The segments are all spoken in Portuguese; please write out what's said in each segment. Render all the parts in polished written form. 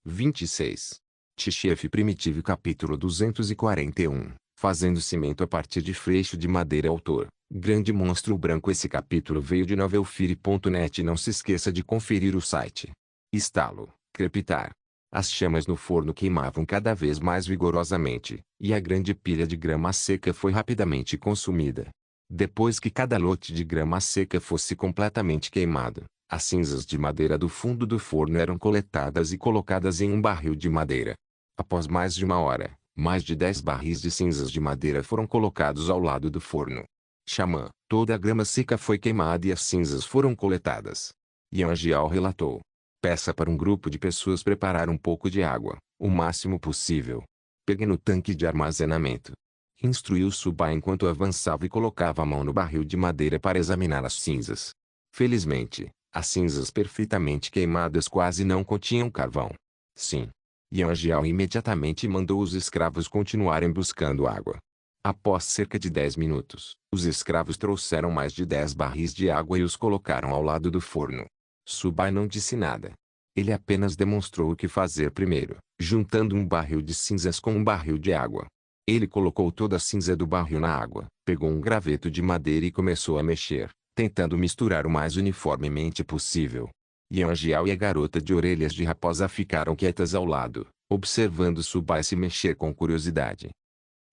26. Tchef Primitivo capítulo 241. Fazendo cimento a partir de freixo de madeira. Autor: Grande Monstro Branco. Esse capítulo veio de novelfire.net. Não se esqueça de conferir o site. Estalo, crepitar. As chamas no forno queimavam cada vez mais vigorosamente, e a grande pilha de grama seca foi rapidamente consumida. Depois que cada lote de grama seca fosse completamente queimado, as cinzas de madeira do fundo do forno eram coletadas e colocadas em um barril de madeira. Após mais de uma hora, mais de 10 barris de cinzas de madeira foram colocados ao lado do forno. Xamã, toda a grama seca foi queimada e as cinzas foram coletadas. Yanjiao relatou: peça para um grupo de pessoas preparar um pouco de água, o máximo possível. Pegue no tanque de armazenamento. Instruiu Subai enquanto avançava e colocava a mão no barril de madeira para examinar as cinzas. Felizmente, as cinzas perfeitamente queimadas quase não continham carvão. Sim. Yanjiao imediatamente mandou os escravos continuarem buscando água. Após cerca de 10 minutos, os escravos trouxeram mais de 10 barris de água e os colocaram ao lado do forno. Subai não disse nada. Ele apenas demonstrou o que fazer primeiro, juntando um barril de cinzas com um barril de água. Ele colocou toda a cinza do barril na água, pegou um graveto de madeira e começou a mexer, tentando misturar o mais uniformemente possível. Yanjiao e a garota de orelhas de raposa ficaram quietas ao lado, observando Subai se mexer com curiosidade.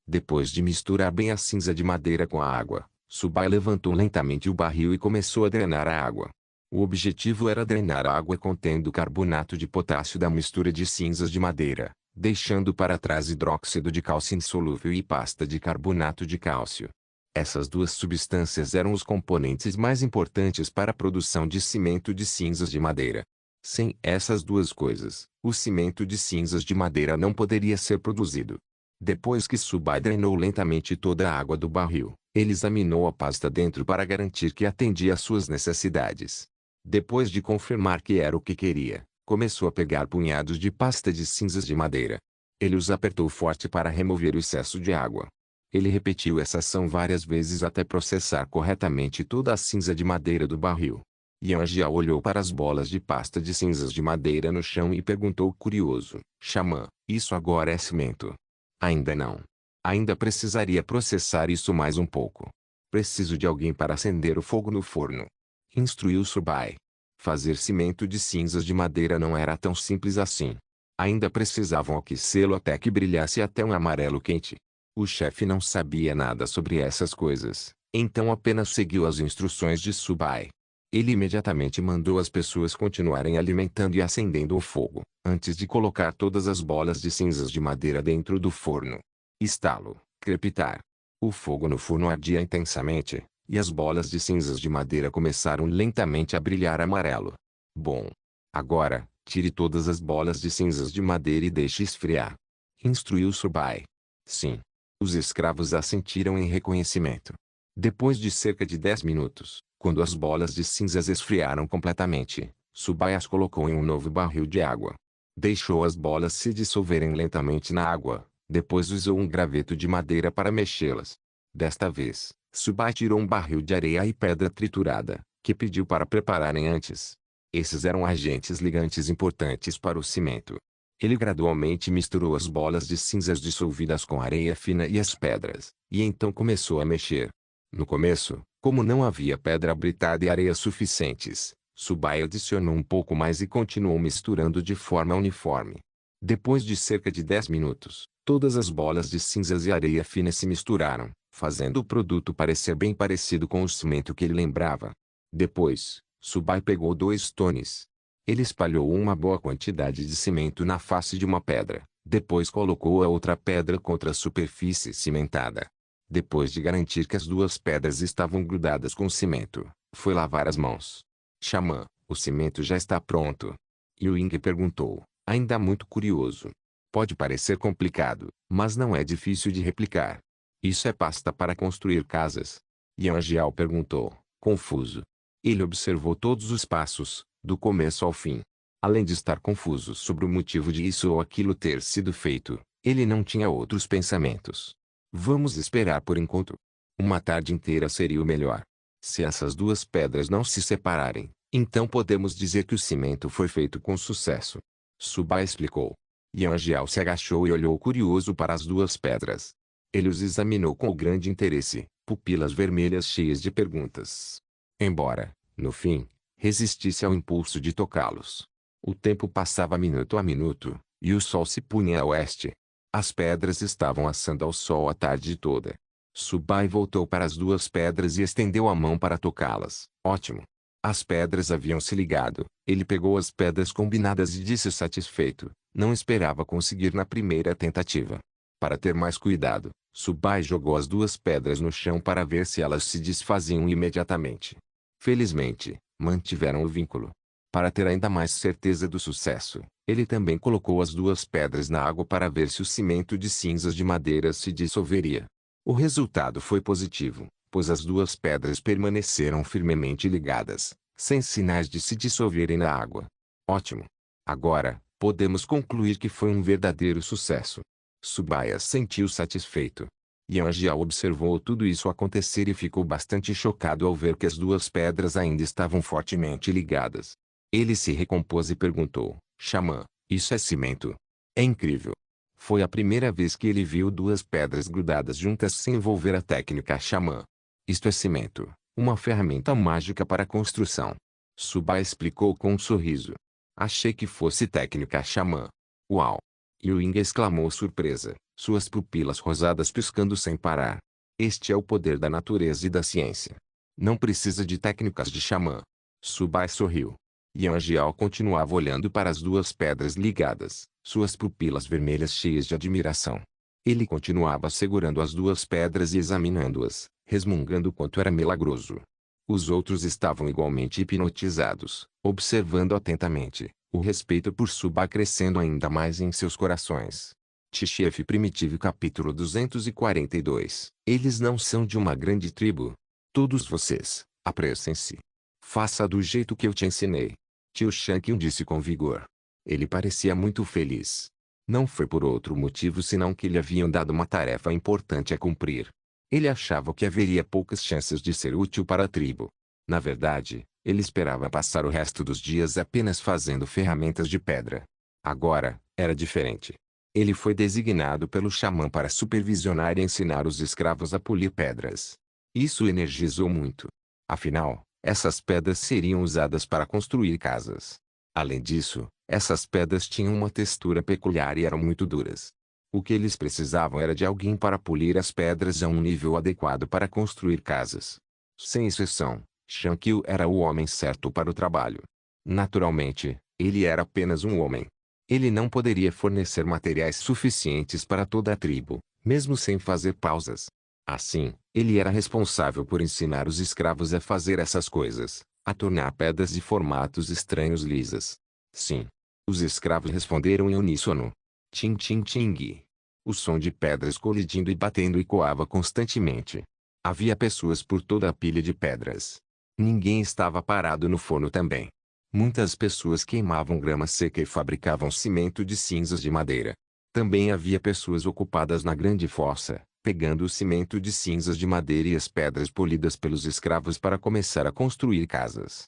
Depois de misturar bem a cinza de madeira com a água, Subai levantou lentamente o barril e começou a drenar a água. O objetivo era drenar a água contendo carbonato de potássio da mistura de cinzas de madeira, deixando para trás hidróxido de cálcio insolúvel e pasta de carbonato de cálcio. Essas duas substâncias eram os componentes mais importantes para a produção de cimento de cinzas de madeira. Sem essas duas coisas, o cimento de cinzas de madeira não poderia ser produzido. Depois que Subai drenou lentamente toda a água do barril, ele examinou a pasta dentro para garantir que atendia às suas necessidades. Depois de confirmar que era o que queria, começou a pegar punhados de pasta de cinzas de madeira. Ele os apertou forte para remover o excesso de água. Ele repetiu essa ação várias vezes até processar corretamente toda a cinza de madeira do barril. Yanjiao olhou para as bolas de pasta de cinzas de madeira no chão e perguntou curioso: Xamã, isso agora é cimento? Ainda não. Ainda precisaria processar isso mais um pouco. Preciso de alguém para acender o fogo no forno. Instruiu Subai. Fazer cimento de cinzas de madeira não era tão simples assim. Ainda precisavam aquecê-lo até que brilhasse até um amarelo quente. O chefe não sabia nada sobre essas coisas, então apenas seguiu as instruções de Subai. Ele imediatamente mandou as pessoas continuarem alimentando e acendendo o fogo, antes de colocar todas as bolas de cinzas de madeira dentro do forno. Estalo, crepitar. O fogo no forno ardia intensamente, e as bolas de cinzas de madeira começaram lentamente a brilhar amarelo. Bom. Agora, tire todas as bolas de cinzas de madeira e deixe esfriar. Instruiu Subai. Sim. Os escravos assentiram em reconhecimento. Depois de cerca de 10 minutos, quando as bolas de cinzas esfriaram completamente, Subai as colocou em um novo barril de água. Deixou as bolas se dissolverem lentamente na água, depois usou um graveto de madeira para mexê-las. Desta vez, Subai tirou um barril de areia e pedra triturada, que pediu para prepararem antes. Esses eram agentes ligantes importantes para o cimento. Ele gradualmente misturou as bolas de cinzas dissolvidas com areia fina e as pedras, e então começou a mexer. No começo, como não havia pedra britada e areia suficientes, Subai adicionou um pouco mais e continuou misturando de forma uniforme. Depois de cerca de 10 minutos, todas as bolas de cinzas e areia fina se misturaram, fazendo o produto parecer bem parecido com o cimento que ele lembrava. Depois, Subai pegou 2 tones. Ele espalhou uma boa quantidade de cimento na face de uma pedra, depois colocou a outra pedra contra a superfície cimentada. Depois de garantir que as duas pedras estavam grudadas com o cimento, foi lavar as mãos. Xamã, o cimento já está pronto. Yuing perguntou, ainda muito curioso. Pode parecer complicado, mas não é difícil de replicar. Isso é pasta para construir casas? Yanjiao perguntou, confuso. Ele observou todos os passos, do começo ao fim. Além de estar confuso sobre o motivo de isso ou aquilo ter sido feito, ele não tinha outros pensamentos. Vamos esperar por enquanto. Uma tarde inteira seria o melhor. Se essas duas pedras não se separarem, então podemos dizer que o cimento foi feito com sucesso. Subai explicou. Yangiao se agachou e olhou curioso para as duas pedras. Ele os examinou com grande interesse, pupilas vermelhas cheias de perguntas. Embora, no fim, resistisse ao impulso de tocá-los. O tempo passava minuto a minuto, e o sol se punha a oeste. As pedras estavam assando ao sol a tarde toda. Subai voltou para as duas pedras e estendeu a mão para tocá-las. Ótimo! As pedras haviam se ligado. Ele pegou as pedras combinadas e disse satisfeito. Não esperava conseguir na primeira tentativa. Para ter mais cuidado, Subai jogou as duas pedras no chão para ver se elas se desfaziam imediatamente. Felizmente, mantiveram o vínculo. Para ter ainda mais certeza do sucesso, ele também colocou as duas pedras na água para ver se o cimento de cinzas de madeira se dissolveria. O resultado foi positivo, pois as duas pedras permaneceram firmemente ligadas, sem sinais de se dissolverem na água. Ótimo! Agora, podemos concluir que foi um verdadeiro sucesso. Subaya sentiu satisfeito. Yangiao observou tudo isso acontecer e ficou bastante chocado ao ver que as duas pedras ainda estavam fortemente ligadas. Ele se recompôs e perguntou, Xamã, isso é cimento? É incrível. Foi a primeira vez que ele viu duas pedras grudadas juntas sem envolver a técnica Xamã. Isto é cimento, uma ferramenta mágica para a construção. Subai explicou com um sorriso. Achei que fosse técnica Xamã. Uau! Yuing exclamou surpresa, suas pupilas rosadas piscando sem parar. Este é o poder da natureza e da ciência. Não precisa de técnicas de xamã. Subai sorriu. Yangiao continuava olhando para as duas pedras ligadas, suas pupilas vermelhas cheias de admiração. Ele continuava segurando as duas pedras e examinando-as, resmungando quanto era milagroso. Os outros estavam igualmente hipnotizados, observando atentamente, o respeito por Subai crescendo ainda mais em seus corações. Tchef Primitivo Capítulo 242. Eles não são de uma grande tribo. Todos vocês, apressem-se. Faça do jeito que eu te ensinei. Tio Shankyun disse com vigor. Ele parecia muito feliz. Não foi por outro motivo senão que lhe haviam dado uma tarefa importante a cumprir. Ele achava que haveria poucas chances de ser útil para a tribo. Na verdade, ele esperava passar o resto dos dias apenas fazendo ferramentas de pedra. Agora, era diferente. Ele foi designado pelo xamã para supervisionar e ensinar os escravos a polir pedras. Isso o energizou muito. Afinal, essas pedras seriam usadas para construir casas. Além disso, essas pedras tinham uma textura peculiar e eram muito duras. O que eles precisavam era de alguém para polir as pedras a um nível adequado para construir casas. Sem exceção, Shankyu era o homem certo para o trabalho. Naturalmente, ele era apenas um homem. Ele não poderia fornecer materiais suficientes para toda a tribo, mesmo sem fazer pausas. Assim, ele era responsável por ensinar os escravos a fazer essas coisas, a tornar pedras de formatos estranhos lisas. Sim. Os escravos responderam em uníssono. Tim tim ting. O som de pedras colidindo e batendo ecoava constantemente. Havia pessoas por toda a pilha de pedras. Ninguém estava parado no forno também. Muitas pessoas queimavam grama seca e fabricavam cimento de cinzas de madeira. Também havia pessoas ocupadas na grande fossa, pegando o cimento de cinzas de madeira e as pedras polidas pelos escravos para começar a construir casas.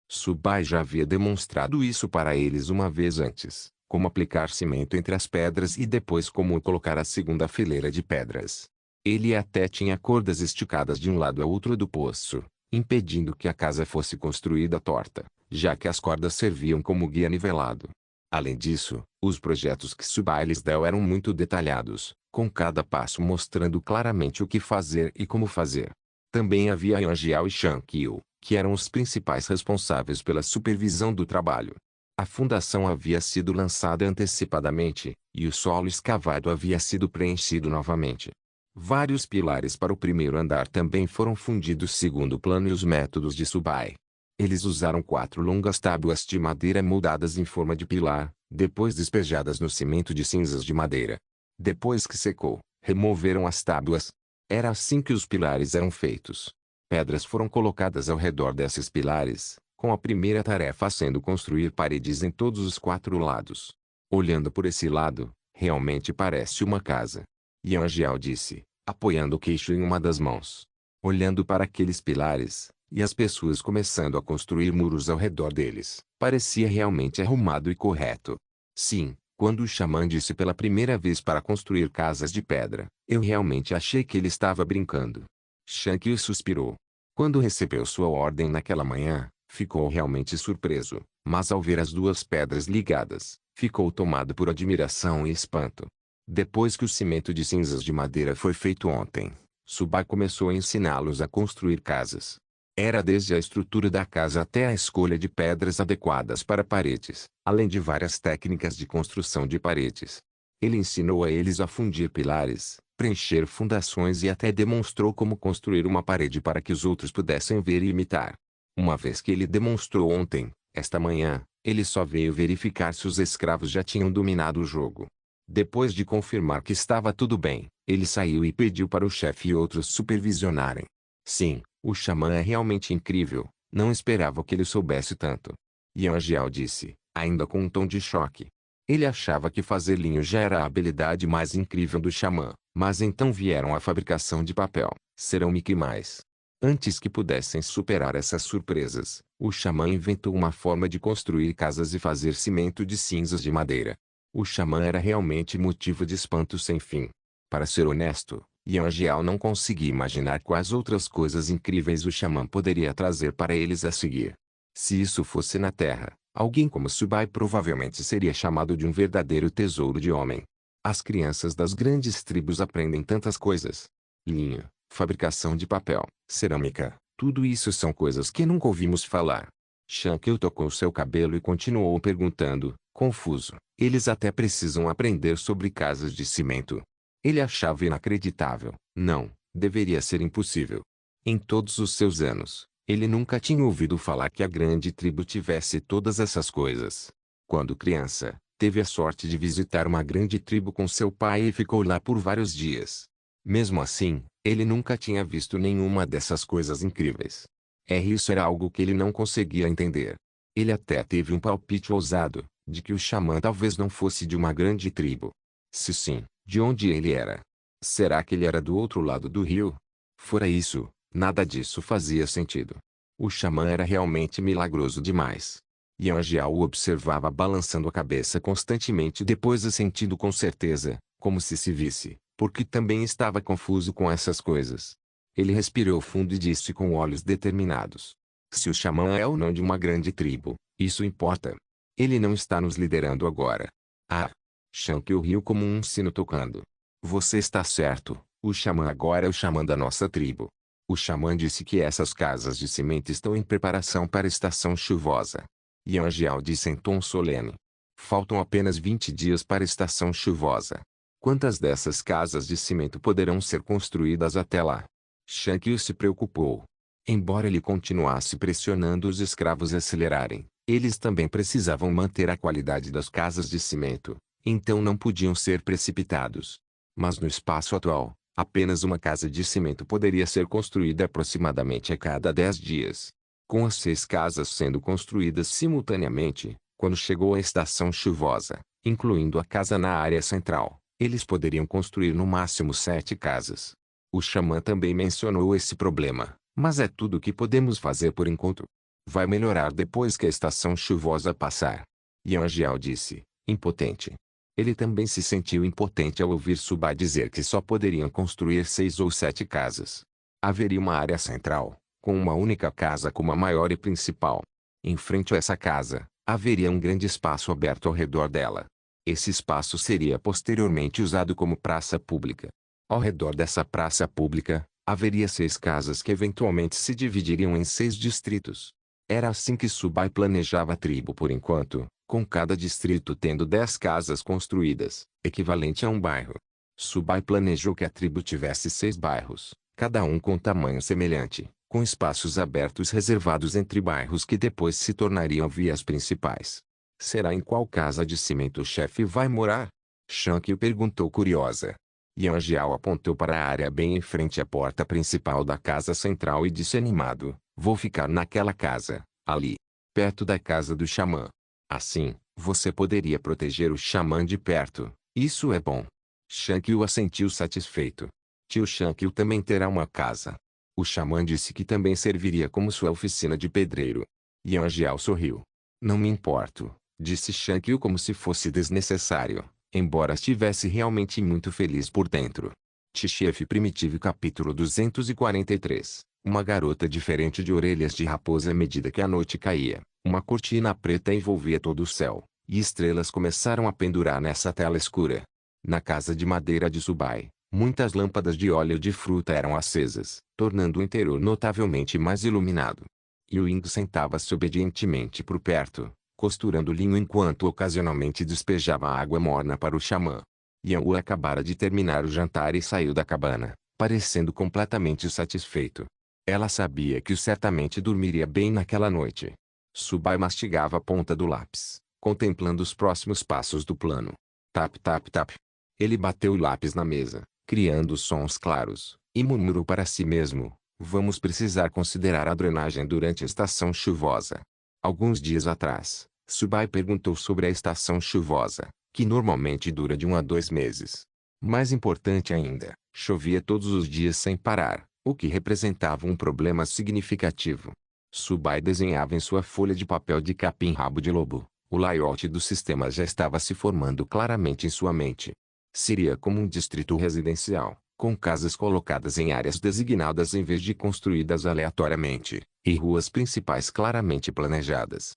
Subai já havia demonstrado isso para eles uma vez antes, como aplicar cimento entre as pedras e depois como colocar a segunda fileira de pedras. Ele até tinha cordas esticadas de um lado a outro do poço, impedindo que a casa fosse construída torta, já que as cordas serviam como guia nivelado. Além disso, os projetos que Subai lhes deu eram muito detalhados, com cada passo mostrando claramente o que fazer e como fazer. Também havia Yangiao e Shankyu, que eram os principais responsáveis pela supervisão do trabalho. A fundação havia sido lançada antecipadamente, e o solo escavado havia sido preenchido novamente. Vários pilares para o primeiro andar também foram fundidos segundo o plano e os métodos de Subai. Eles usaram 4 longas tábuas de madeira moldadas em forma de pilar, depois despejadas no cimento de cinzas de madeira. Depois que secou, removeram as tábuas. Era assim que os pilares eram feitos. Pedras foram colocadas ao redor desses pilares, com a primeira tarefa sendo construir paredes em todos os 4 lados. Olhando por esse lado, realmente parece uma casa. Yangiao disse, apoiando o queixo em uma das mãos. Olhando para aqueles pilares, e as pessoas começando a construir muros ao redor deles, parecia realmente arrumado e correto. Sim, quando o xamã disse pela primeira vez para construir casas de pedra, eu realmente achei que ele estava brincando. Shankyu suspirou. Quando recebeu sua ordem naquela manhã, ficou realmente surpreso, mas ao ver as duas pedras ligadas, ficou tomado por admiração e espanto. Depois que o cimento de cinzas de madeira foi feito ontem, Subai começou a ensiná-los a construir casas. Era desde a estrutura da casa até a escolha de pedras adequadas para paredes, além de várias técnicas de construção de paredes. Ele ensinou a eles a fundir pilares, preencher fundações e até demonstrou como construir uma parede para que os outros pudessem ver e imitar. Uma vez que ele demonstrou ontem, esta manhã, ele só veio verificar se os escravos já tinham dominado o jogo. Depois de confirmar que estava tudo bem, ele saiu e pediu para o chefe e outros supervisionarem. Sim, o xamã é realmente incrível, não esperava que ele soubesse tanto. Yan Jiao disse, ainda com um tom de choque. Ele achava que fazer linho já era a habilidade mais incrível do xamã, mas então vieram a fabricação de papel, cerâmica e mais. Antes que pudessem superar essas surpresas, o xamã inventou uma forma de construir casas e fazer cimento de cinzas de madeira. O xamã era realmente motivo de espanto sem fim. Para ser honesto, Yan Jiao não conseguia imaginar quais outras coisas incríveis o xamã poderia trazer para eles a seguir. Se isso fosse na Terra, alguém como Subai provavelmente seria chamado de um verdadeiro tesouro de homem. As crianças das grandes tribos aprendem tantas coisas. Linho, fabricação de papel, cerâmica, tudo isso são coisas que nunca ouvimos falar. Shankyu tocou seu cabelo e continuou perguntando, confuso. Eles até precisam aprender sobre casas de cimento. Ele achava inacreditável. Não, deveria ser impossível. Em todos os seus anos, ele nunca tinha ouvido falar que a grande tribo tivesse todas essas coisas. Quando criança, teve a sorte de visitar uma grande tribo com seu pai e ficou lá por vários dias. Mesmo assim, ele nunca tinha visto nenhuma dessas coisas incríveis. Isso era algo que ele não conseguia entender. Ele até teve um palpite ousado, de que o xamã talvez não fosse de uma grande tribo. Se sim, de onde ele era? Será que ele era do outro lado do rio? Fora isso, nada disso fazia sentido. O xamã era realmente milagroso demais. Yan Jiao o observava balançando a cabeça constantemente depois assentindo com certeza, como se visse, porque também estava confuso com essas coisas. Ele respirou fundo e disse com olhos determinados. Se o xamã é ou não de uma grande tribo, isso importa. Ele não está nos liderando agora. Ah! Shankyu riu como um sino tocando. Você está certo, o xamã agora é o xamã da nossa tribo. O xamã disse que essas casas de cimento estão em preparação para a estação chuvosa. Yan Jiao disse em tom solene. Faltam apenas 20 dias para a estação chuvosa. Quantas dessas casas de cimento poderão ser construídas até lá? Shankyu se preocupou. Embora ele continuasse pressionando os escravos a acelerarem, eles também precisavam manter a qualidade das casas de cimento, então não podiam ser precipitados. Mas no espaço atual, apenas uma casa de cimento poderia ser construída aproximadamente a cada 10 dias. Com as 6 casas sendo construídas simultaneamente, quando chegou a estação chuvosa, incluindo a casa na área central, eles poderiam construir no máximo 7 casas. O xamã também mencionou esse problema, mas é tudo o que podemos fazer por enquanto. Vai melhorar depois que a estação chuvosa passar. Yan Jiao disse, impotente. Ele também se sentiu impotente ao ouvir Subai dizer que só poderiam construir 6 ou 7 casas. Haveria uma área central, com uma única casa como a maior e principal. Em frente a essa casa, haveria um grande espaço aberto ao redor dela. Esse espaço seria posteriormente usado como praça pública. Ao redor dessa praça pública, haveria 6 casas que eventualmente se dividiriam em 6 distritos. Era assim que Subai planejava a tribo por enquanto, com cada distrito tendo 10 casas construídas, equivalente a um bairro. Subai planejou que a tribo tivesse 6 bairros, cada um com tamanho semelhante, com espaços abertos reservados entre bairros que depois se tornariam vias principais. Será em qual casa de cimento o chefe vai morar? Shankyu perguntou curiosa. Yan Jiao apontou para a área bem em frente à porta principal da casa central e disse animado, vou ficar naquela casa, ali, perto da casa do xamã. Assim, você poderia proteger o xamã de perto, isso é bom. Shankyu assentiu satisfeito. Tio Shankyu também terá uma casa. O xamã disse que também serviria como sua oficina de pedreiro. Yan Jiao sorriu. Não me importo, Disse Shankyu como se fosse desnecessário, embora estivesse realmente muito feliz por dentro. T-Chef Primitivo capítulo 243. Uma garota diferente de orelhas de raposa à medida que a noite caía. Uma cortina preta envolvia todo o céu, e estrelas começaram a pendurar nessa tela escura. Na casa de madeira de Subai, muitas lâmpadas de óleo de fruta eram acesas, tornando o interior notavelmente mais iluminado. Ying sentava-se obedientemente por perto, costurando linho enquanto ocasionalmente despejava água morna para o xamã. Yang acabara de terminar o jantar e saiu da cabana, parecendo completamente satisfeito. Ela sabia que certamente dormiria bem naquela noite. Subai mastigava a ponta do lápis, contemplando os próximos passos do plano. Tap tap tap. Ele bateu o lápis na mesa, criando sons claros, e murmurou para si mesmo: vamos precisar considerar a drenagem durante a estação chuvosa. Alguns dias atrás, Subai perguntou sobre a estação chuvosa, que normalmente dura de 1 a 2 meses. Mais importante ainda, chovia todos os dias sem parar, o que representava um problema significativo. Subai desenhava em sua folha de papel de capim-rabo de lobo. O layout do sistema já estava se formando claramente em sua mente. Seria como um distrito residencial, com casas colocadas em áreas designadas em vez de construídas aleatoriamente, e ruas principais claramente planejadas.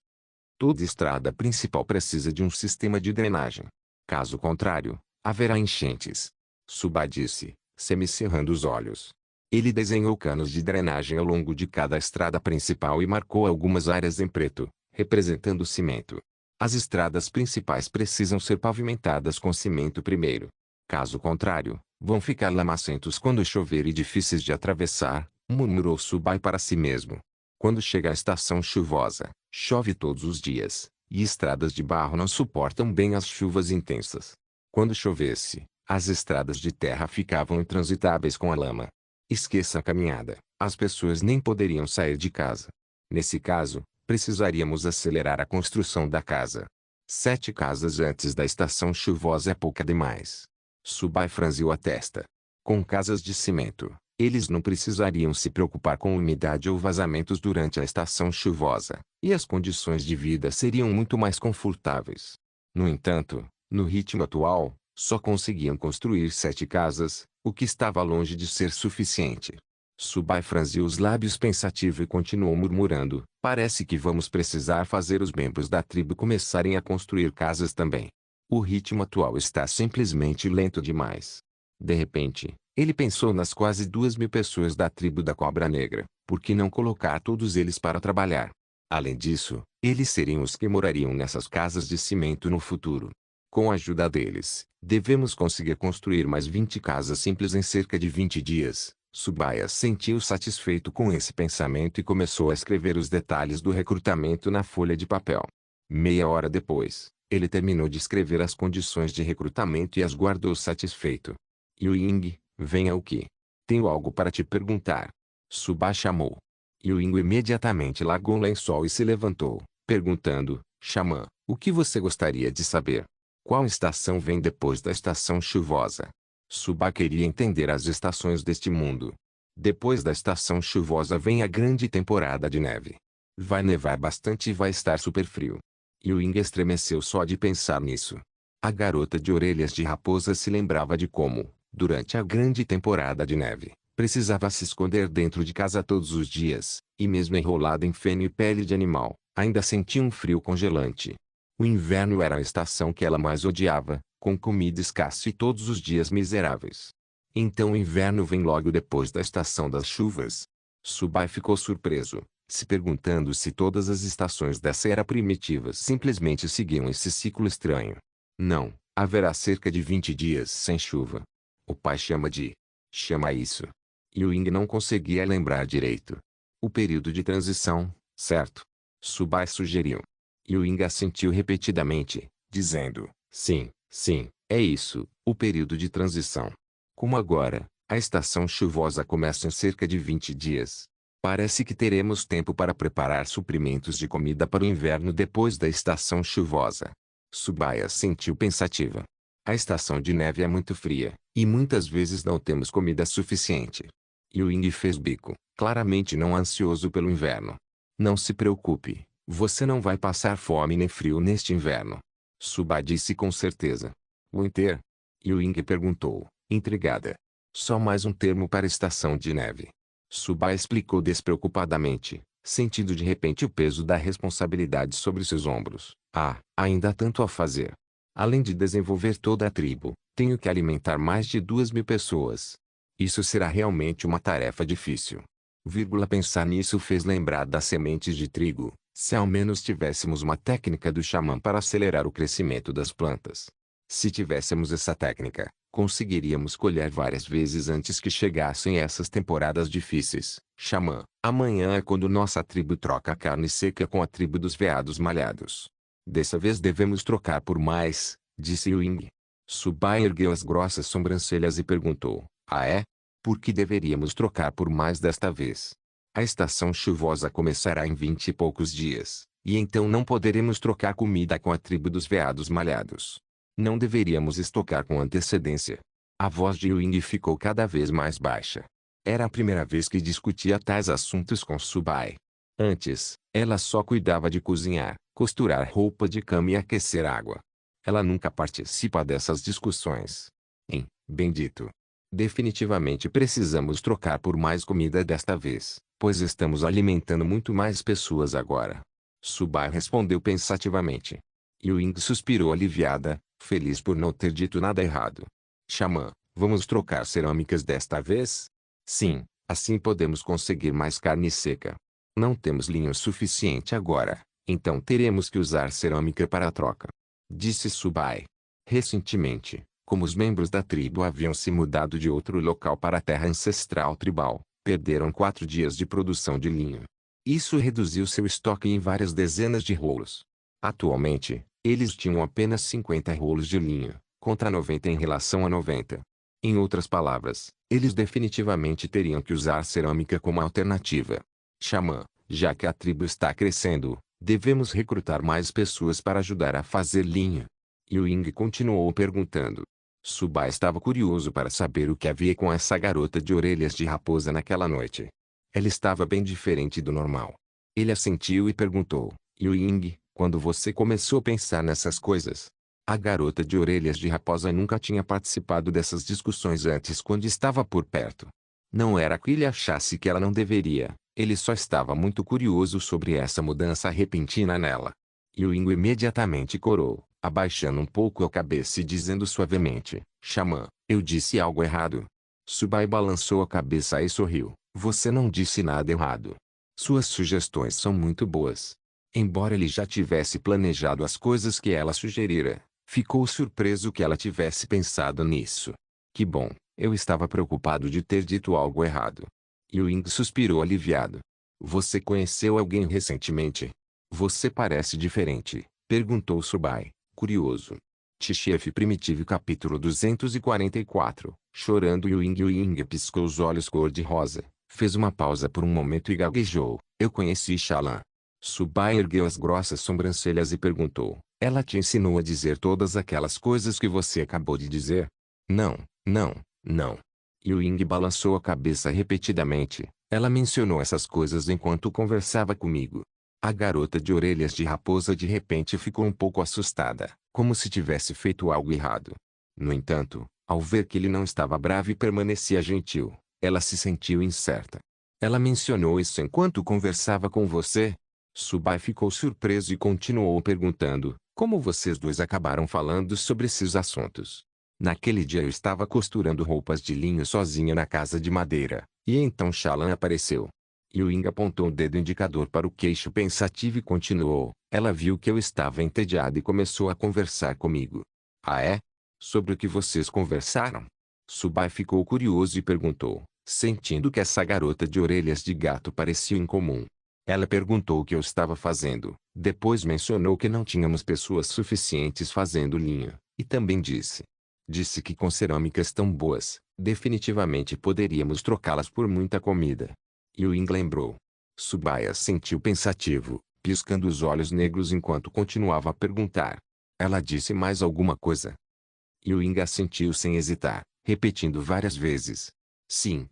Toda estrada principal precisa de um sistema de drenagem. Caso contrário, haverá enchentes. Subai disse, semicerrando os olhos. Ele desenhou canos de drenagem ao longo de cada estrada principal e marcou algumas áreas em preto, representando o cimento. As estradas principais precisam ser pavimentadas com cimento primeiro. Caso contrário, vão ficar lamacentos quando chover e difíceis de atravessar, murmurou Subai para si mesmo. Quando chega a estação chuvosa, chove todos os dias, e estradas de barro não suportam bem as chuvas intensas. Quando chovesse, as estradas de terra ficavam intransitáveis com a lama. Esqueça a caminhada, as pessoas nem poderiam sair de casa. Nesse caso, precisaríamos acelerar a construção da casa. 7 casas antes da estação chuvosa é pouca demais. Subai franziu a testa. Com casas de cimento, eles não precisariam se preocupar com umidade ou vazamentos durante a estação chuvosa, e as condições de vida seriam muito mais confortáveis. No entanto, no ritmo atual, só conseguiam construir 7 casas, o que estava longe de ser suficiente. Subai franziu os lábios pensativo e continuou murmurando, parece que vamos precisar fazer os membros da tribo começarem a construir casas também. O ritmo atual está simplesmente lento demais. De repente, ele pensou nas quase 2.000 pessoas da tribo da Cobra Negra, por que não colocar todos eles para trabalhar? Além disso, eles seriam os que morariam nessas casas de cimento no futuro. Com a ajuda deles, devemos conseguir construir mais 20 casas simples em cerca de 20 dias. Subai sentiu satisfeito com esse pensamento e começou a escrever os detalhes do recrutamento na folha de papel. Meia hora depois, ele terminou de escrever as condições de recrutamento e as guardou satisfeito. Ying, venha aqui. Tenho algo para te perguntar. Subai chamou. Ying imediatamente largou o lençol e se levantou, perguntando, xamã, o que você gostaria de saber? Qual estação vem depois da estação chuvosa? Subai queria entender as estações deste mundo. Depois da estação chuvosa vem a grande temporada de neve. Vai nevar bastante e vai estar super frio. Ying estremeceu só de pensar nisso. A garota de orelhas de raposa se lembrava de como, durante a grande temporada de neve, precisava se esconder dentro de casa todos os dias, e mesmo enrolada em feno e pele de animal, ainda sentia um frio congelante. O inverno era a estação que ela mais odiava, com comida escassa e todos os dias miseráveis. Então o inverno vem logo depois da estação das chuvas. Subai ficou surpreso, se perguntando se todas as estações dessa era primitiva simplesmente seguiam esse ciclo estranho. Não, haverá cerca de 20 dias sem chuva. O pai chama isso. Ying não conseguia lembrar direito. O período de transição, certo? Subai sugeriu. Ying assentiu repetidamente, dizendo, sim, é isso, o período de transição. Como agora, a estação chuvosa começa em cerca de 20 dias. Parece que teremos tempo para preparar suprimentos de comida para o inverno depois da estação chuvosa. Subai assentiu pensativa. A estação de neve é muito fria, e muitas vezes não temos comida suficiente. Ying fez bico, claramente não ansioso pelo inverno. Não se preocupe, Você não vai passar fome nem frio neste inverno. Subai disse com certeza. Winter? Ewing perguntou, intrigada. Só mais um termo para estação de neve. Subai explicou despreocupadamente, sentindo de repente o peso da responsabilidade sobre seus ombros. Ainda há tanto a fazer. Além de desenvolver toda a tribo, tenho que alimentar mais de 2.000 pessoas. Isso será realmente uma tarefa difícil. Pensar nisso fez lembrar das sementes de trigo. Se ao menos tivéssemos uma técnica do xamã para acelerar o crescimento das plantas. Se tivéssemos essa técnica, conseguiríamos colher várias vezes antes que chegassem essas temporadas difíceis. Xamã, amanhã é quando nossa tribo troca a carne seca com a tribo dos veados malhados. Dessa vez devemos trocar por mais, disse Ewing. Subai ergueu as grossas sobrancelhas e perguntou, é? Por que deveríamos trocar por mais desta vez? A estação chuvosa começará em 20 e poucos dias, e então não poderemos trocar comida com a tribo dos veados malhados. Não deveríamos estocar com antecedência. A voz de Ewing ficou cada vez mais baixa. Era a primeira vez que discutia tais assuntos com Subai. Antes, ela só cuidava de cozinhar, costurar roupa de cama e aquecer água. Ela nunca participa dessas discussões. Bendito. Definitivamente precisamos trocar por mais comida desta vez, pois estamos alimentando muito mais pessoas agora. Subai respondeu pensativamente. Ewing suspirou aliviada, feliz por não ter dito nada errado. Xamã, vamos trocar cerâmicas desta vez? Sim, assim podemos conseguir mais carne seca. Não temos linho suficiente agora, então teremos que usar cerâmica para a troca. Disse Subai. Recentemente, como os membros da tribo haviam se mudado de outro local para a terra ancestral tribal, perderam 4 dias de produção de linho. Isso reduziu seu estoque em várias dezenas de rolos. Atualmente, eles tinham apenas 50 rolos de linho, contra 90 em relação a 90. Em outras palavras, eles definitivamente teriam que usar cerâmica como alternativa. Xamã, já que a tribo está crescendo, devemos recrutar mais pessoas para ajudar a fazer linho. Ewing continuou perguntando. Subai estava curioso para saber o que havia com essa garota de orelhas de raposa naquela noite. Ela estava bem diferente do normal. Ele assentiu e perguntou, Ewing, quando você começou a pensar nessas coisas? A garota de orelhas de raposa nunca tinha participado dessas discussões antes quando estava por perto. Não era que ele achasse que ela não deveria, ele só estava muito curioso sobre essa mudança repentina nela. Ewing imediatamente corou, abaixando um pouco a cabeça e dizendo suavemente, Xamã, eu disse algo errado. Subai balançou a cabeça e sorriu. Você não disse nada errado. Suas sugestões são muito boas. Embora ele já tivesse planejado as coisas que ela sugerira, ficou surpreso que ela tivesse pensado nisso. Que bom, eu estava preocupado de ter dito algo errado. Ewing suspirou aliviado. Você conheceu alguém recentemente? Você parece diferente, perguntou Subai, curioso. Tchef Primitivo capítulo 244, chorando Ewing piscou os olhos cor-de-rosa, fez uma pausa por um momento e gaguejou, eu conheci Shallan. Subai ergueu as grossas sobrancelhas e perguntou, ela te ensinou a dizer todas aquelas coisas que você acabou de dizer? Não, não, não. Ewing balançou a cabeça repetidamente, ela mencionou essas coisas enquanto conversava comigo. A garota de orelhas de raposa de repente ficou um pouco assustada, como se tivesse feito algo errado. No entanto, ao ver que ele não estava bravo e permanecia gentil, ela se sentiu incerta. Ela mencionou isso enquanto conversava com você? Subai ficou surpreso e continuou perguntando, como vocês dois acabaram falando sobre esses assuntos? Naquele dia eu estava costurando roupas de linho sozinha na casa de madeira, e então Shallan apareceu. Ewing apontou o dedo indicador para o queixo pensativo e continuou. Ela viu que eu estava entediado e começou a conversar comigo. É? Sobre o que vocês conversaram? Subai ficou curioso e perguntou, sentindo que essa garota de orelhas de gato parecia incomum. Ela perguntou o que eu estava fazendo, depois mencionou que não tínhamos pessoas suficientes fazendo linho, e também disse que com cerâmicas tão boas, definitivamente poderíamos trocá-las por muita comida. Ewing lembrou. Subai assentiu pensativo, piscando os olhos negros enquanto continuava a perguntar. Ela disse mais alguma coisa? Ewing assentiu sem hesitar, repetindo várias vezes. Sim,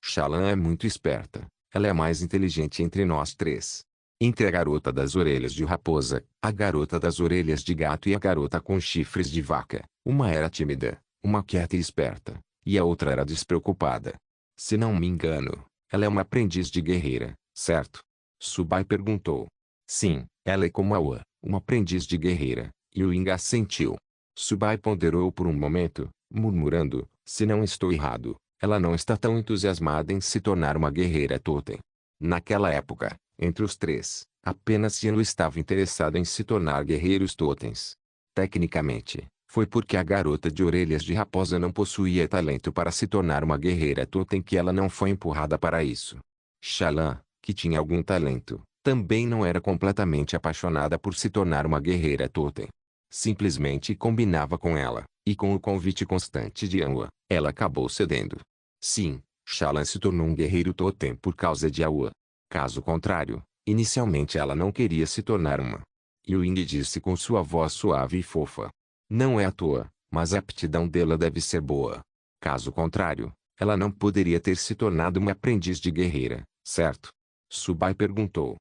Shallan é muito esperta. Ela é a mais inteligente entre nós três. Entre a garota das orelhas de raposa, a garota das orelhas de gato e a garota com chifres de vaca, uma era tímida, uma quieta e esperta, e a outra era despreocupada. Se não me engano, ela é uma aprendiz de guerreira, certo? Subai perguntou. Sim, ela é como a Ua, uma aprendiz de guerreira, e o Inga assentiu. Subai ponderou por um momento, murmurando, se não estou errado, ela não está tão entusiasmada em se tornar uma guerreira totem. Naquela época, entre os três, apenas Yanlu estava interessado em se tornar guerreiros totens. Tecnicamente, foi porque a garota de orelhas de raposa não possuía talento para se tornar uma guerreira totem que ela não foi empurrada para isso. Shallan, que tinha algum talento, também não era completamente apaixonada por se tornar uma guerreira totem. Simplesmente combinava com ela, e com o convite constante de Yanlu, ela acabou cedendo. Sim, Shallan se tornou um guerreiro totem por causa de Aua. Caso contrário, inicialmente ela não queria se tornar uma. Ying disse com sua voz suave e fofa. Não é à toa, mas a aptidão dela deve ser boa. Caso contrário, ela não poderia ter se tornado uma aprendiz de guerreira, certo? Subai perguntou.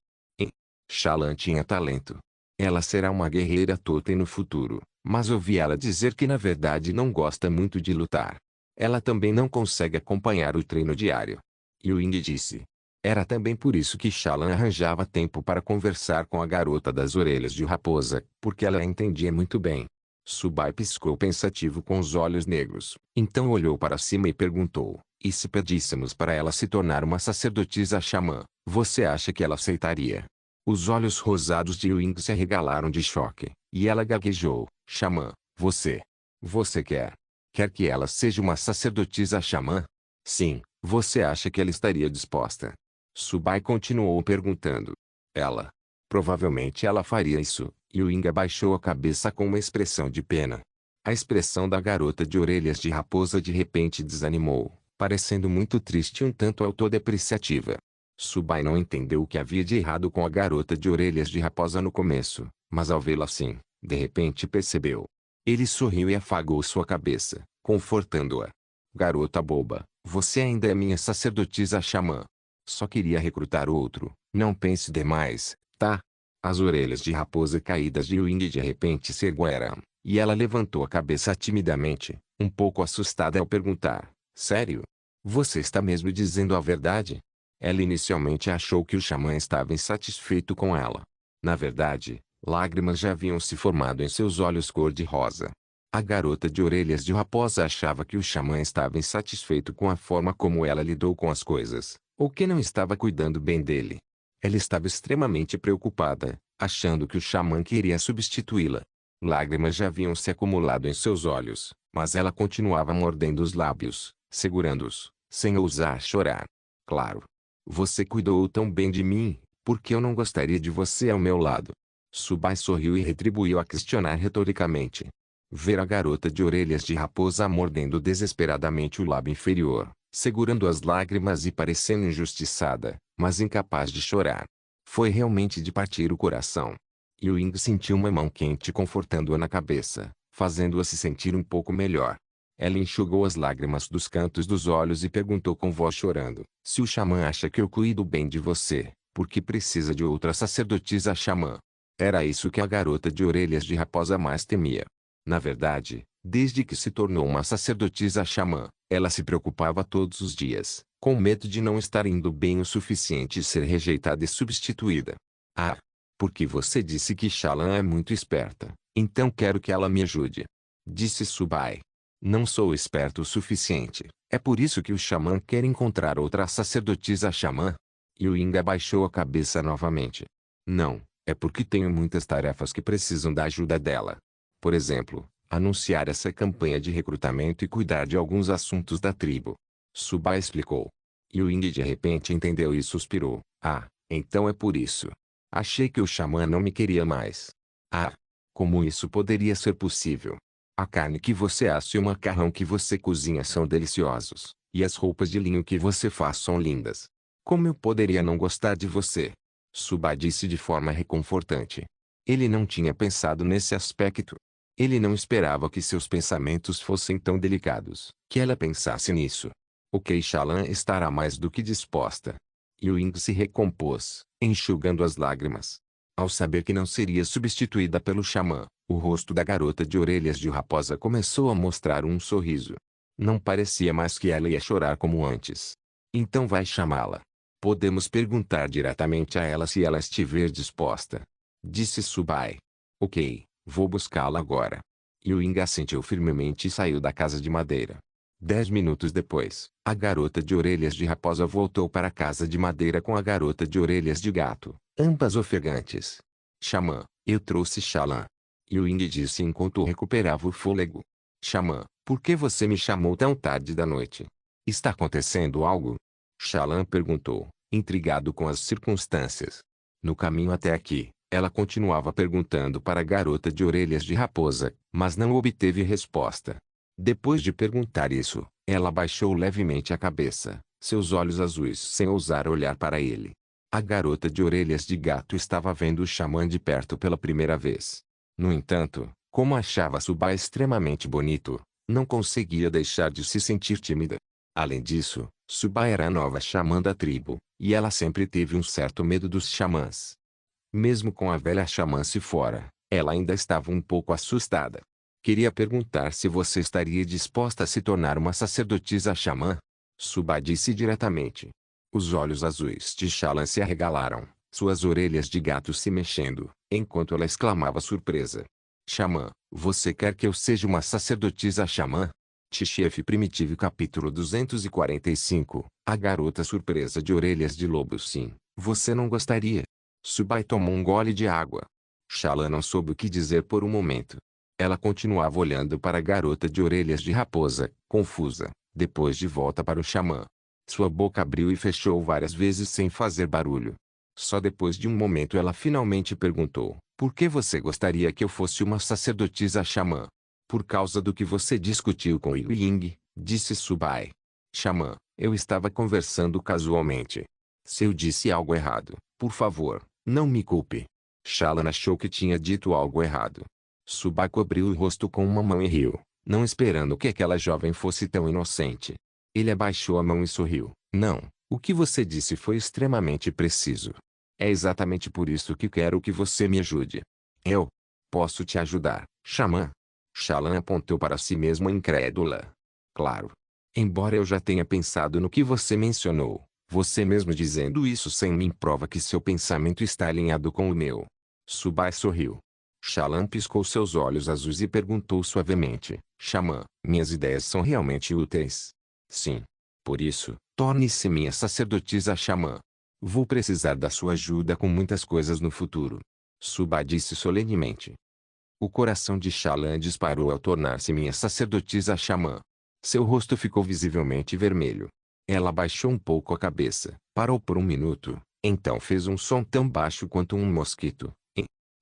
Shallan tinha talento. Ela será uma guerreira totem no futuro, mas ouvi ela dizer que na verdade não gosta muito de lutar. Ela também não consegue acompanhar o treino diário. Ying disse. Era também por isso que Shallan arranjava tempo para conversar com a garota das orelhas de raposa, porque ela a entendia muito bem. Subai piscou pensativo com os olhos negros, então olhou para cima e perguntou, e se pedíssemos para ela se tornar uma sacerdotisa xamã, você acha que ela aceitaria? Os olhos rosados de Ying se arregalaram de choque, e ela gaguejou, xamã, você quer? Quer que ela seja uma sacerdotisa xamã? Sim, você acha que ela estaria disposta? Subai continuou perguntando. Ela. Provavelmente ela faria isso, e o Inga baixou a cabeça com uma expressão de pena. A expressão da garota de orelhas de raposa de repente desanimou, parecendo muito triste e um tanto autodepreciativa. Subai não entendeu o que havia de errado com a garota de orelhas de raposa no começo, mas ao vê-la assim, de repente percebeu. Ele sorriu e afagou sua cabeça, confortando-a. Garota boba, você ainda é minha sacerdotisa xamã. Só queria recrutar outro, não pense demais, tá? As orelhas de raposa caídas de Ying de repente se ergueram, e ela levantou a cabeça timidamente, um pouco assustada ao perguntar, sério? Você está mesmo dizendo a verdade? Ela inicialmente achou que o xamã estava insatisfeito com ela. Na verdade, lágrimas já haviam se formado em seus olhos cor-de-rosa. A garota de orelhas de raposa achava que o xamã estava insatisfeito com a forma como ela lidou com as coisas, ou que não estava cuidando bem dele. Ela estava extremamente preocupada, achando que o xamã queria substituí-la. Lágrimas já haviam se acumulado em seus olhos, mas ela continuava mordendo os lábios, segurando-os, sem ousar chorar. Claro. Você cuidou tão bem de mim, porque eu não gostaria de você ao meu lado. Subai sorriu e retribuiu a questionar retoricamente. Ver a garota de orelhas de raposa mordendo desesperadamente o lábio inferior, segurando as lágrimas e parecendo injustiçada, mas incapaz de chorar. Foi realmente de partir o coração. Ying sentiu uma mão quente confortando-a na cabeça, fazendo-a se sentir um pouco melhor. Ela enxugou as lágrimas dos cantos dos olhos e perguntou com voz chorando, se o xamã acha que eu cuido bem de você, por que precisa de outra sacerdotisa xamã? Era isso que a garota de orelhas de raposa mais temia. Na verdade, desde que se tornou uma sacerdotisa xamã, ela se preocupava todos os dias, com medo de não estar indo bem o suficiente e ser rejeitada e substituída. Ah, porque você disse que Shallan é muito esperta, então quero que ela me ajude. Disse Subai. Não sou esperto o suficiente, é por isso que o xamã quer encontrar outra sacerdotisa xamã? Ying abaixou a cabeça novamente. Não, é porque tenho muitas tarefas que precisam da ajuda dela. Por exemplo, anunciar essa campanha de recrutamento e cuidar de alguns assuntos da tribo. Subai explicou. Ying de repente entendeu e suspirou. Ah, então é por isso. Achei que o xamã não me queria mais. Ah, como isso poderia ser possível? A carne que você assa e o macarrão que você cozinha são deliciosos, e as roupas de linho que você faz são lindas. Como eu poderia não gostar de você? Subai disse de forma reconfortante. Ele não tinha pensado nesse aspecto. Ele não esperava que seus pensamentos fossem tão delicados, que ela pensasse nisso. Ok, Shallan estará mais do que disposta. Ying se recompôs, enxugando as lágrimas. Ao saber que não seria substituída pelo xamã, o rosto da garota de orelhas de raposa começou a mostrar um sorriso. Não parecia mais que ela ia chorar como antes. Então vai chamá-la. Podemos perguntar diretamente a ela se ela estiver disposta. Disse Subai. Ok, vou buscá-la agora. Yuing assentiu firmemente e saiu da casa de madeira. 10 minutos depois, a garota de orelhas de raposa voltou para a casa de madeira com a garota de orelhas de gato, ambas ofegantes. Xamã, eu trouxe Xalã. Yuing disse enquanto recuperava o fôlego. Xamã, por que você me chamou tão tarde da noite? Está acontecendo algo? Xalã perguntou, intrigado com as circunstâncias. No caminho até aqui, ela continuava perguntando para a garota de orelhas de raposa, mas não obteve resposta. Depois de perguntar isso, ela baixou levemente a cabeça, seus olhos azuis sem ousar olhar para ele. A garota de orelhas de gato estava vendo o xamã de perto pela primeira vez. No entanto, como achava Subai extremamente bonito, não conseguia deixar de se sentir tímida. Além disso, Subai era a nova xamã da tribo, e ela sempre teve um certo medo dos xamãs. Mesmo com a velha xamã se fora, ela ainda estava um pouco assustada. Queria perguntar se você estaria disposta a se tornar uma sacerdotisa xamã? Subai disse diretamente. Os olhos azuis de Xalã se arregalaram, suas orelhas de gato se mexendo, enquanto ela exclamava surpresa. Xamã, você quer que eu seja uma sacerdotisa xamã? Tchef Primitivo capítulo 245, a garota surpresa de orelhas de lobo. Sim, você não gostaria? Subai tomou um gole de água. Xalã não soube o que dizer por um momento. Ela continuava olhando para a garota de orelhas de raposa, confusa, depois de volta para o xamã. Sua boca abriu e fechou várias vezes sem fazer barulho. Só depois de um momento ela finalmente perguntou, por que você gostaria que eu fosse uma sacerdotisa xamã? Por causa do que você discutiu com Yuing, disse Subai. Xamã, eu estava conversando casualmente. Se eu disse algo errado, por favor, não me culpe. Xalã achou que tinha dito algo errado. Subai cobriu o rosto com uma mão e riu, não esperando que aquela jovem fosse tão inocente. Ele abaixou a mão e sorriu. Não, o que você disse foi extremamente preciso. É exatamente por isso que quero que você me ajude. Eu posso te ajudar, xamã? Xalã apontou para si mesmo incrédula. Claro. Embora eu já tenha pensado no que você mencionou, você mesmo dizendo isso sem mim prova que seu pensamento está alinhado com o meu. Subai sorriu. Xalã piscou seus olhos azuis e perguntou suavemente, xamã, minhas ideias são realmente úteis? Sim. Por isso, torne-se minha sacerdotisa xamã. Vou precisar da sua ajuda com muitas coisas no futuro. Subai disse solenemente. O coração de Xalã disparou ao tornar-se minha sacerdotisa xamã. Seu rosto ficou visivelmente vermelho. Ela abaixou um pouco a cabeça, parou por um minuto, então fez um som tão baixo quanto um mosquito.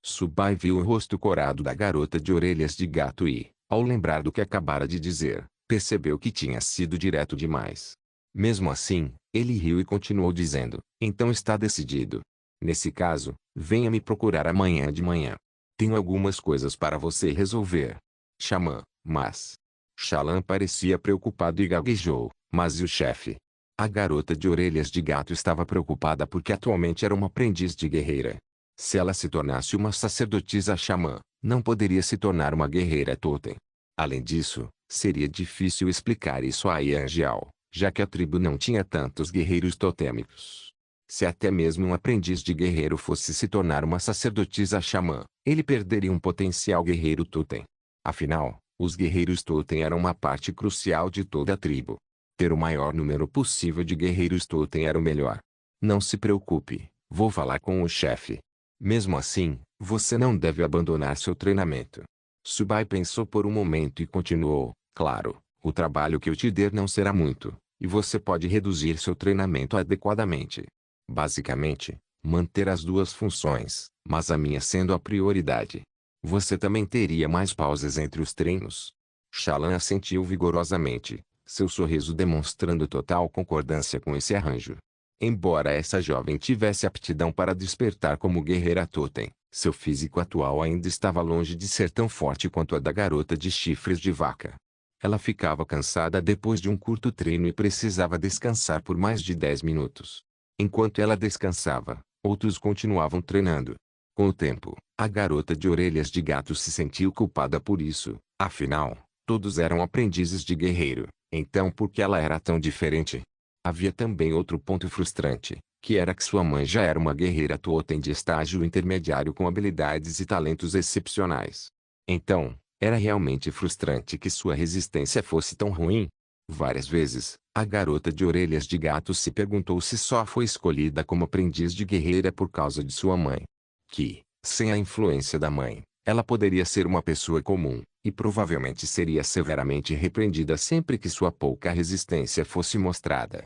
Subai viu o rosto corado da garota de orelhas de gato e, ao lembrar do que acabara de dizer, percebeu que tinha sido direto demais. Mesmo assim, ele riu e continuou dizendo, então está decidido. Nesse caso, venha me procurar amanhã de manhã. Tenho algumas coisas para você resolver. Xamã, mas... Xalã parecia preocupado e gaguejou, mas e o chefe? A garota de orelhas de gato estava preocupada porque atualmente era uma aprendiz de guerreira. Se ela se tornasse uma sacerdotisa xamã, não poderia se tornar uma guerreira totem. Além disso, seria difícil explicar isso a Yanjiao, já que a tribo não tinha tantos guerreiros totêmicos. Se até mesmo um aprendiz de guerreiro fosse se tornar uma sacerdotisa xamã, ele perderia um potencial guerreiro totem. Afinal, os guerreiros totem eram uma parte crucial de toda a tribo. Ter o maior número possível de guerreiros totem era o melhor. Não se preocupe, vou falar com o chefe. Mesmo assim, você não deve abandonar seu treinamento. Subai pensou por um momento e continuou, claro, o trabalho que eu te der não será muito, e você pode reduzir seu treinamento adequadamente. Basicamente, manter as duas funções, mas a minha sendo a prioridade. Você também teria mais pausas entre os treinos. Xalã assentiu vigorosamente, seu sorriso demonstrando total concordância com esse arranjo. Embora essa jovem tivesse aptidão para despertar como guerreira totem, seu físico atual ainda estava longe de ser tão forte quanto a da garota de chifres de vaca. Ela ficava cansada depois de um curto treino e precisava descansar por mais de 10 minutos. Enquanto ela descansava, Outros continuavam treinando. Com o tempo, a garota de orelhas de gato se sentiu culpada por isso. Afinal, todos eram aprendizes de guerreiro. Então por que ela era tão diferente? Havia também outro ponto frustrante, que era que sua mãe já era uma guerreira totem de estágio intermediário com habilidades e talentos excepcionais. Então, era realmente frustrante que sua resistência fosse tão ruim. Várias vezes, a garota de orelhas de gato se perguntou se só foi escolhida como aprendiz de guerreira por causa de sua mãe. Que, sem a influência da mãe, ela poderia ser uma pessoa comum, e provavelmente seria severamente repreendida sempre que sua pouca resistência fosse mostrada.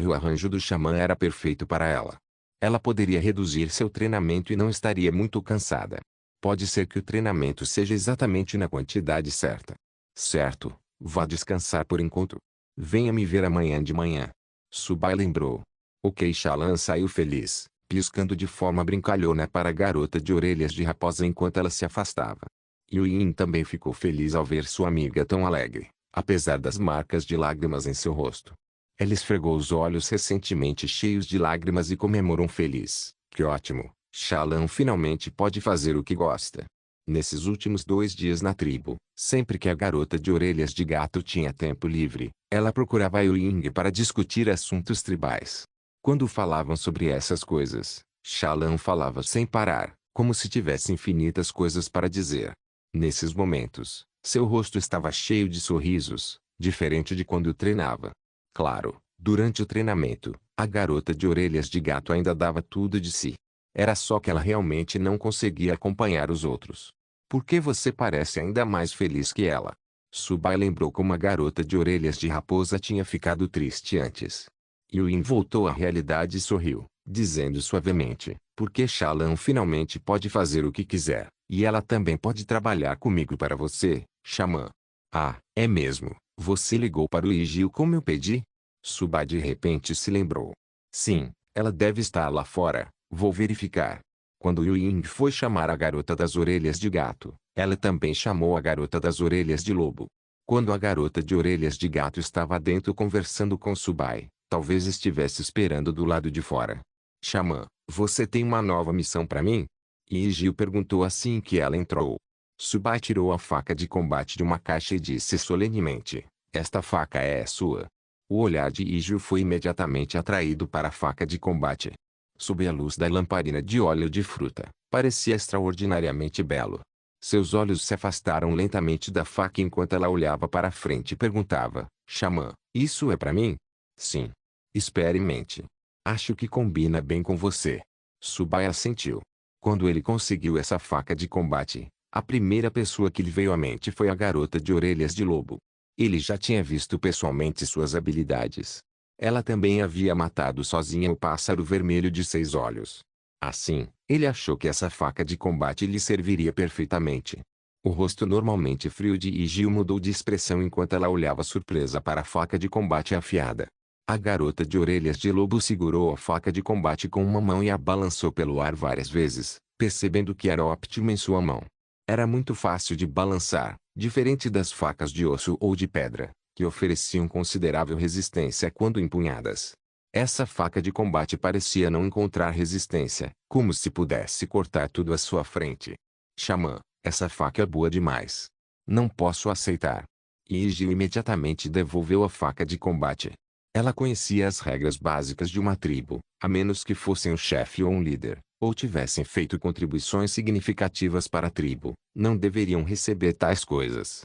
O arranjo do xamã era perfeito para ela. Ela poderia reduzir seu treinamento e não estaria muito cansada. Pode ser que o treinamento seja exatamente na quantidade certa. Certo, vá descansar por enquanto. Venha me ver amanhã de manhã. Subai lembrou. Ok, Xalan saiu feliz, piscando de forma brincalhona para a garota de orelhas de raposa enquanto ela se afastava. Yuyin também ficou feliz ao ver sua amiga tão alegre, apesar das marcas de lágrimas em seu rosto. Ela esfregou os olhos recentemente cheios de lágrimas e comemorou feliz. Que ótimo, Xalan finalmente pode fazer o que gosta. Nesses últimos 2 dias na tribo, sempre que a garota de orelhas de gato tinha tempo livre, ela procurava Yuing para discutir assuntos tribais. Quando falavam sobre essas coisas, Xalan falava sem parar, como se tivesse infinitas coisas para dizer. Nesses momentos, seu rosto estava cheio de sorrisos, diferente de quando treinava. Claro, durante o treinamento, a garota de orelhas de gato ainda dava tudo de si. Era só que ela realmente não conseguia acompanhar os outros. Por que você parece ainda mais feliz que ela? Subai lembrou como a garota de orelhas de raposa tinha ficado triste antes. Yuin voltou à realidade e sorriu, dizendo suavemente, porque Xalan finalmente pode fazer o que quiser, e ela também pode trabalhar comigo para você, xamã. Ah, é mesmo, você ligou para o Igil como eu pedi? Subai de repente se lembrou. Sim, ela deve estar lá fora, vou verificar. Quando Yuing foi chamar a garota das orelhas de gato, ela também chamou a garota das orelhas de lobo. Quando a garota de orelhas de gato estava dentro conversando com Subai, talvez estivesse esperando do lado de fora. Xamã, você tem uma nova missão para mim? Igil perguntou assim que ela entrou. Subai tirou a faca de combate de uma caixa e disse solenemente, esta faca é sua. O olhar de Igil foi imediatamente atraído para a faca de combate. Sob a luz da lamparina de óleo de fruta, parecia extraordinariamente belo. Seus olhos se afastaram lentamente da faca enquanto ela olhava para a frente e perguntava, xamã, isso é para mim? Sim. Experimente. Acho que combina bem com você. Subai assentiu. Quando ele conseguiu essa faca de combate, a primeira pessoa que lhe veio à mente foi a garota de orelhas de lobo. Ele já tinha visto pessoalmente suas habilidades. Ela também havia matado sozinha o pássaro vermelho de 6 olhos. Assim, ele achou que essa faca de combate lhe serviria perfeitamente. O rosto normalmente frio de Igil mudou de expressão enquanto ela olhava surpresa para a faca de combate afiada. A garota de orelhas de lobo segurou a faca de combate com uma mão e a balançou pelo ar várias vezes, percebendo que era óptimo em sua mão. Era muito fácil de balançar, diferente das facas de osso ou de pedra, que ofereciam considerável resistência quando empunhadas. Essa faca de combate parecia não encontrar resistência, como se pudesse cortar tudo à sua frente. Xamã, essa faca é boa demais. Não posso aceitar. Igil imediatamente devolveu a faca de combate. Ela conhecia as regras básicas de uma tribo, a menos que fossem o chefe ou um líder, ou tivessem feito contribuições significativas para a tribo, não deveriam receber tais coisas.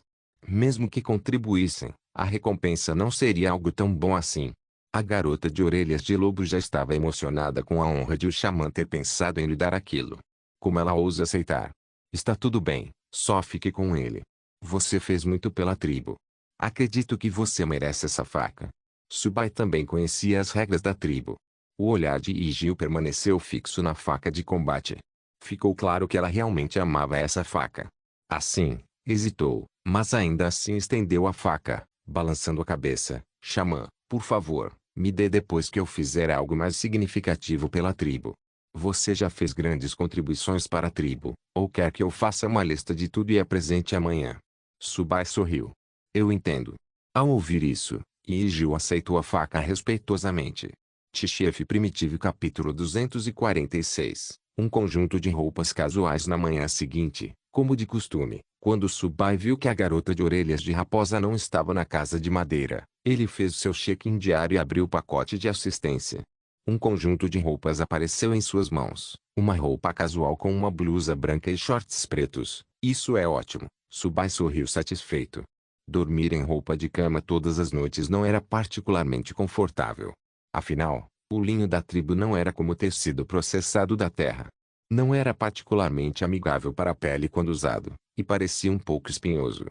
Mesmo que contribuíssem, a recompensa não seria algo tão bom assim. A garota de orelhas de lobo já estava emocionada com a honra de o xamã ter pensado em lhe dar aquilo. Como ela ousa aceitar? Está tudo bem, só fique com ele. Você fez muito pela tribo. Acredito que você merece essa faca. Subai também conhecia as regras da tribo. O olhar de Igil permaneceu fixo na faca de combate. Ficou claro que ela realmente amava essa faca. Assim, hesitou, mas ainda assim estendeu a faca, balançando a cabeça. Xamã, por favor, me dê depois que eu fizer algo mais significativo pela tribo. Você já fez grandes contribuições para a tribo, ou quer que eu faça uma lista de tudo e apresente amanhã? Subai sorriu. Eu entendo. Ao ouvir isso, Igil aceitou a faca respeitosamente. Tchef Primitivo capítulo 246. Um conjunto de roupas casuais na manhã seguinte, como de costume, quando Subai viu que a garota de orelhas de raposa não estava na casa de madeira, ele fez seu check-in diário e abriu o pacote de assistência. Um conjunto de roupas apareceu em suas mãos, uma roupa casual com uma blusa branca e shorts pretos. Isso é ótimo, Subai sorriu satisfeito. Dormir em roupa de cama todas as noites não era particularmente confortável. Afinal, o linho da tribo não era como o tecido processado da terra. Não era particularmente amigável para a pele quando usado, e parecia um pouco espinhoso.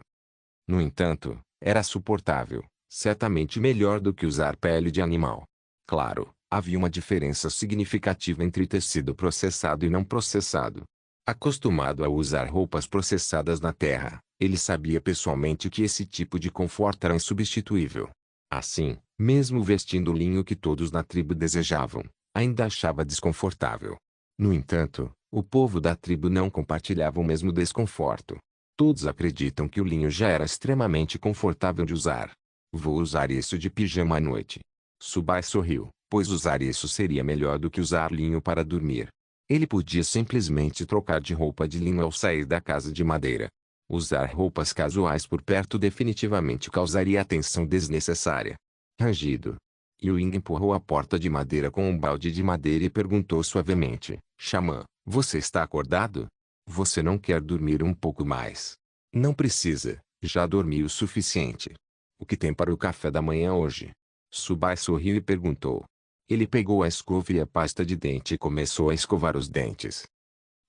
No entanto, era suportável, certamente melhor do que usar pele de animal. Claro, havia uma diferença significativa entre tecido processado e não processado. Acostumado a usar roupas processadas na terra, ele sabia pessoalmente que esse tipo de conforto era insubstituível. Assim, mesmo vestindo o linho que todos na tribo desejavam, ainda achava desconfortável. No entanto, o povo da tribo não compartilhava o mesmo desconforto. Todos acreditam que o linho já era extremamente confortável de usar. Vou usar isso de pijama à noite. Subai sorriu, pois usar isso seria melhor do que usar linho para dormir. Ele podia simplesmente trocar de roupa de linho ao sair da casa de madeira. Usar roupas casuais por perto definitivamente causaria atenção desnecessária. Rangido. Ewing empurrou a porta de madeira com um balde de madeira e perguntou suavemente: Xamã, você está acordado? Você não quer dormir um pouco mais? Não precisa, já dormi o suficiente. O que tem para o café da manhã hoje? Subai sorriu e perguntou. Ele pegou a escova e a pasta de dente e começou a escovar os dentes.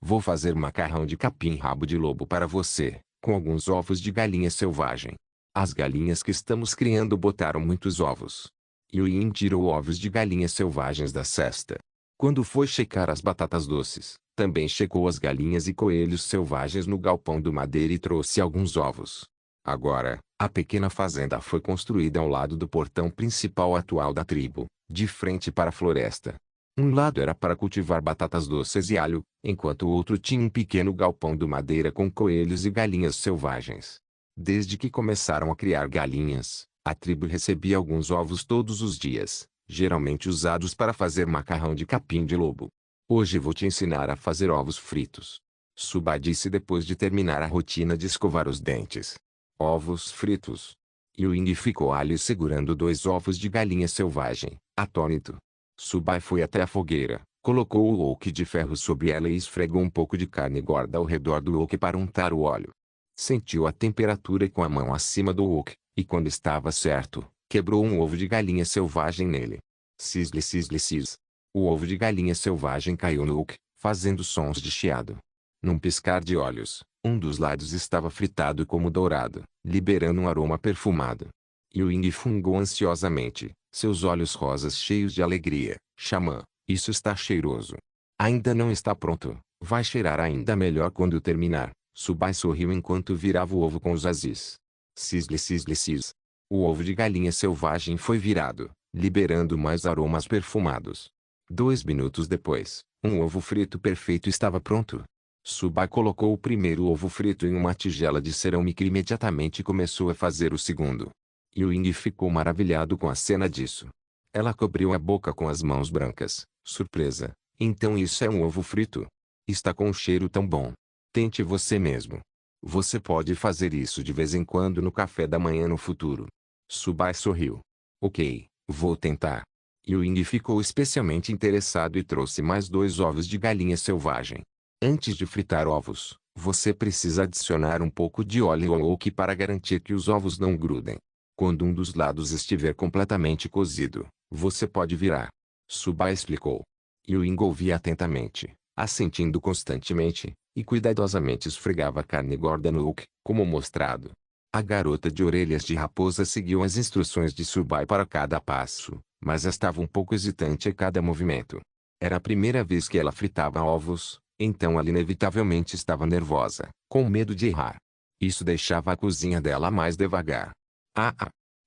Vou fazer macarrão de capim-rabo de lobo para você, com alguns ovos de galinha selvagem. As galinhas que estamos criando botaram muitos ovos. Ewing tirou ovos de galinhas selvagens da cesta. Quando foi checar as batatas doces, também checou as galinhas e coelhos selvagens no galpão do madeira e trouxe alguns ovos. Agora, a pequena fazenda foi construída ao lado do portão principal atual da tribo, de frente para a floresta. Um lado era para cultivar batatas doces e alho, enquanto o outro tinha um pequeno galpão de madeira com coelhos e galinhas selvagens. Desde que começaram a criar galinhas, a tribo recebia alguns ovos todos os dias, geralmente usados para fazer macarrão de capim de lobo. Hoje vou te ensinar a fazer ovos fritos. Subai disse depois de terminar a rotina de escovar os dentes. Ovos fritos. Ewing ficou ali segurando 2 ovos de galinha selvagem, atônito. Subai foi até a fogueira, colocou o wok de ferro sobre ela e esfregou um pouco de carne gorda ao redor do wok para untar o óleo. Sentiu a temperatura com a mão acima do wok, e quando estava certo, quebrou um ovo de galinha selvagem nele. Cisle cisle cis. O ovo de galinha selvagem caiu no wok, fazendo sons de chiado. Num piscar de olhos, um dos lados estava fritado como dourado, liberando um aroma perfumado. Ewing fungou ansiosamente, seus olhos rosas cheios de alegria. Xamã, isso está cheiroso. Ainda não está pronto, vai cheirar ainda melhor quando terminar. Subai sorriu enquanto virava o ovo com os azis. Cisle cisle cis. O ovo de galinha selvagem foi virado, liberando mais aromas perfumados. 2 minutos depois, um ovo frito perfeito estava pronto. Subai colocou o primeiro ovo frito em uma tigela de cerâmica e imediatamente começou a fazer o segundo. Ewing ficou maravilhado com a cena disso. Ela cobriu a boca com as mãos brancas. Surpresa. Então isso é um ovo frito? Está com um cheiro tão bom. Tente você mesmo. Você pode fazer isso de vez em quando no café da manhã no futuro. Subai sorriu. Ok, vou tentar. Ewing ficou especialmente interessado e trouxe mais 2 ovos de galinha selvagem. Antes de fritar ovos, você precisa adicionar um pouco de óleo ao wok para garantir que os ovos não grudem. Quando um dos lados estiver completamente cozido, você pode virar. Subai explicou. Ewing ouvia atentamente, assentindo constantemente, e cuidadosamente esfregava a carne gorda no wok, como mostrado. A garota de orelhas de raposa seguiu as instruções de Subai para cada passo, mas estava um pouco hesitante a cada movimento. Era a primeira vez que ela fritava ovos, então ela inevitavelmente estava nervosa, com medo de errar. Isso deixava a cozinha dela mais devagar.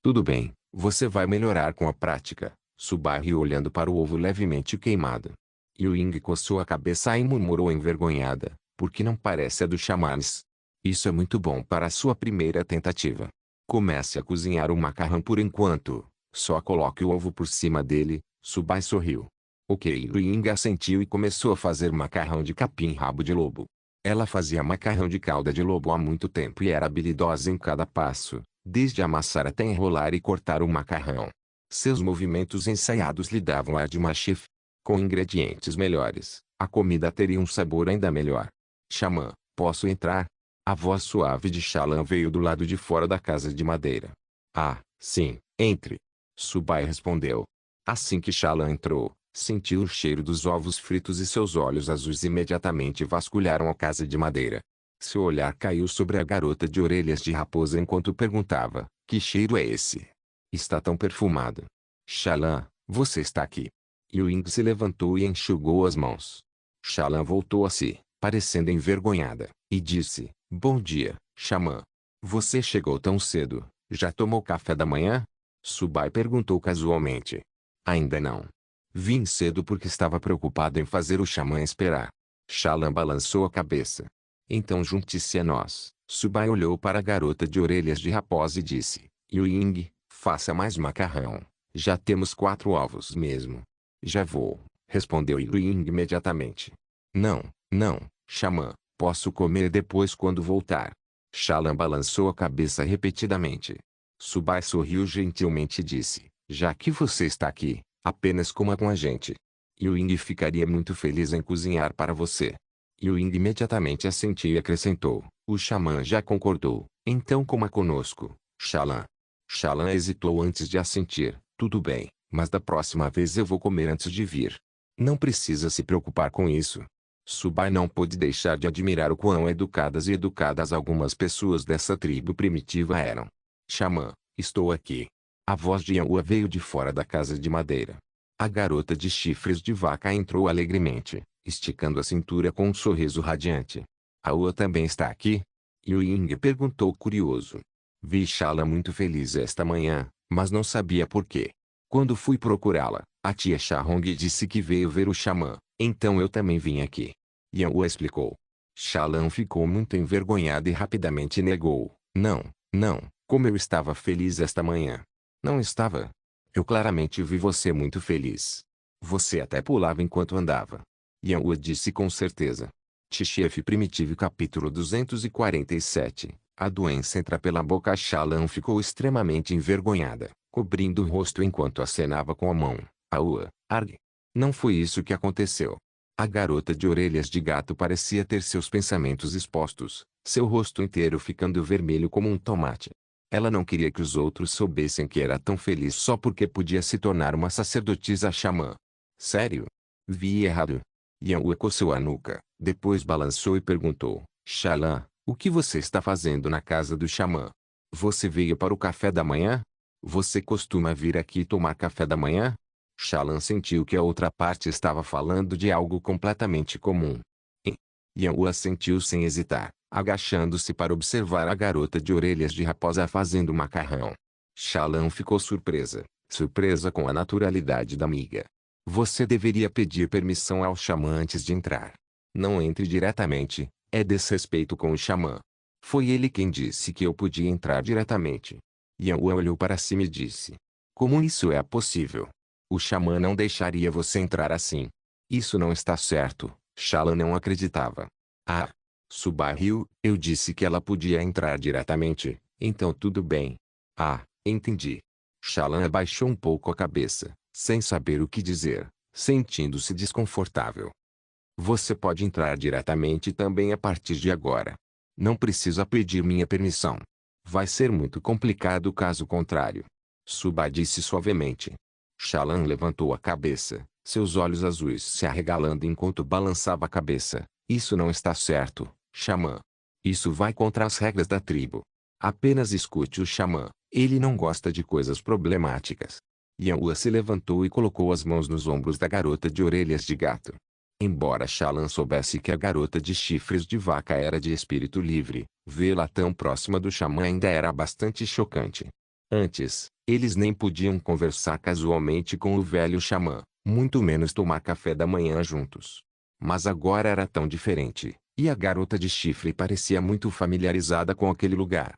Tudo bem, você vai melhorar com a prática. Subai riu olhando para o ovo levemente queimado. Ewing coçou a cabeça e murmurou envergonhada, porque não parece a do chamans. Isso é muito bom para a sua primeira tentativa. Comece a cozinhar o macarrão por enquanto, só coloque o ovo por cima dele, Subai sorriu. Ok, Ying assentiu e começou a fazer macarrão de capim-rabo de lobo. Ela fazia macarrão de cauda de lobo há muito tempo e era habilidosa em cada passo, desde amassar até enrolar e cortar o macarrão. Seus movimentos ensaiados lhe davam ar de uma chefe. Com ingredientes melhores, a comida teria um sabor ainda melhor. Xamã, posso entrar? A voz suave de Xalã veio do lado de fora da casa de madeira. Ah, sim, entre. Subai respondeu. Assim que Xalã entrou, sentiu o cheiro dos ovos fritos e seus olhos azuis imediatamente vasculharam a casa de madeira. Seu olhar caiu sobre a garota de orelhas de raposa enquanto perguntava: que cheiro é esse? Está tão perfumado. Xalã, você está aqui. Ying se levantou e enxugou as mãos. Xalã voltou a si, parecendo envergonhada, e disse: bom dia, Xamã. Você chegou tão cedo, já tomou café da manhã? Subai perguntou casualmente. Ainda não. Vim cedo porque estava preocupado em fazer o xamã esperar. Xalã balançou a cabeça. Então junte-se a nós. Subai olhou para a garota de orelhas de raposa e disse: Ying, faça mais macarrão. Já temos 4 ovos mesmo. Já vou, respondeu Ying imediatamente. Não, não, xamã, posso comer depois quando voltar. Xalã balançou a cabeça repetidamente. Subai sorriu gentilmente e disse: já que você está aqui, apenas coma com a gente. Ying ficaria muito feliz em cozinhar para você. Ying imediatamente assentiu e acrescentou: o xamã já concordou, então coma conosco, Xalã. Xalã hesitou antes de assentir: tudo bem, mas da próxima vez eu vou comer antes de vir. Não precisa se preocupar com isso. Subai não pôde deixar de admirar o quão educadas algumas pessoas dessa tribo primitiva eram. Xamã, estou aqui. A voz de Yaua veio de fora da casa de madeira. A garota de chifres de vaca entrou alegremente, esticando a cintura com um sorriso radiante. Aua também está aqui? Ying perguntou curioso. Vi Xalã muito feliz esta manhã, mas não sabia por quê. Quando fui procurá-la, a tia Shahong disse que veio ver o xamã, então eu também vim aqui. Yaua explicou. Xalã ficou muito envergonhada e rapidamente negou. Não, não, como eu estava feliz esta manhã. Não estava. Eu claramente vi você muito feliz. Você até pulava enquanto andava. Yaua disse com certeza. Tchef Primitivo capítulo 247. A doença entra pela boca. Xalã ficou extremamente envergonhada, cobrindo o rosto enquanto acenava com a mão. Aua, argue. Não foi isso que aconteceu. A garota de orelhas de gato parecia ter seus pensamentos expostos, seu rosto inteiro ficando vermelho como um tomate. Ela não queria que os outros soubessem que era tão feliz só porque podia se tornar uma sacerdotisa xamã. Sério? Vi errado. Yaua coçou a nuca, depois balançou e perguntou: Xalã, o que você está fazendo na casa do xamã? Você veio para o café da manhã? Você costuma vir aqui tomar café da manhã? Xalã sentiu que a outra parte estava falando de algo completamente comum. Yaua assentiu sem hesitar, agachando-se para observar a garota de orelhas de raposa fazendo macarrão. Xalã ficou surpresa com a naturalidade da amiga. Você deveria pedir permissão ao xamã antes de entrar. Não entre diretamente, é desrespeito com o xamã. Foi ele quem disse que eu podia entrar diretamente. Yaua olhou para cima e disse: como isso é possível? O xamã não deixaria você entrar assim. Isso não está certo. Xalã não acreditava. Ah! Subai riu, eu disse que ela podia entrar diretamente, então tudo bem. Ah, entendi. Xalã abaixou um pouco a cabeça, sem saber o que dizer, sentindo-se desconfortável. Você pode entrar diretamente também a partir de agora. Não precisa pedir minha permissão. Vai ser muito complicado caso contrário. Subai disse suavemente. Xalã levantou a cabeça, seus olhos azuis se arregalando enquanto balançava a cabeça. Isso não está certo, xamã. Isso vai contra as regras da tribo. Apenas escute o xamã, ele não gosta de coisas problemáticas. Yaua se levantou e colocou as mãos nos ombros da garota de orelhas de gato. Embora Xalã soubesse que a garota de chifres de vaca era de espírito livre, vê-la tão próxima do xamã ainda era bastante chocante. Antes, eles nem podiam conversar casualmente com o velho xamã, muito menos tomar café da manhã juntos. Mas agora era tão diferente, e a garota de chifre parecia muito familiarizada com aquele lugar.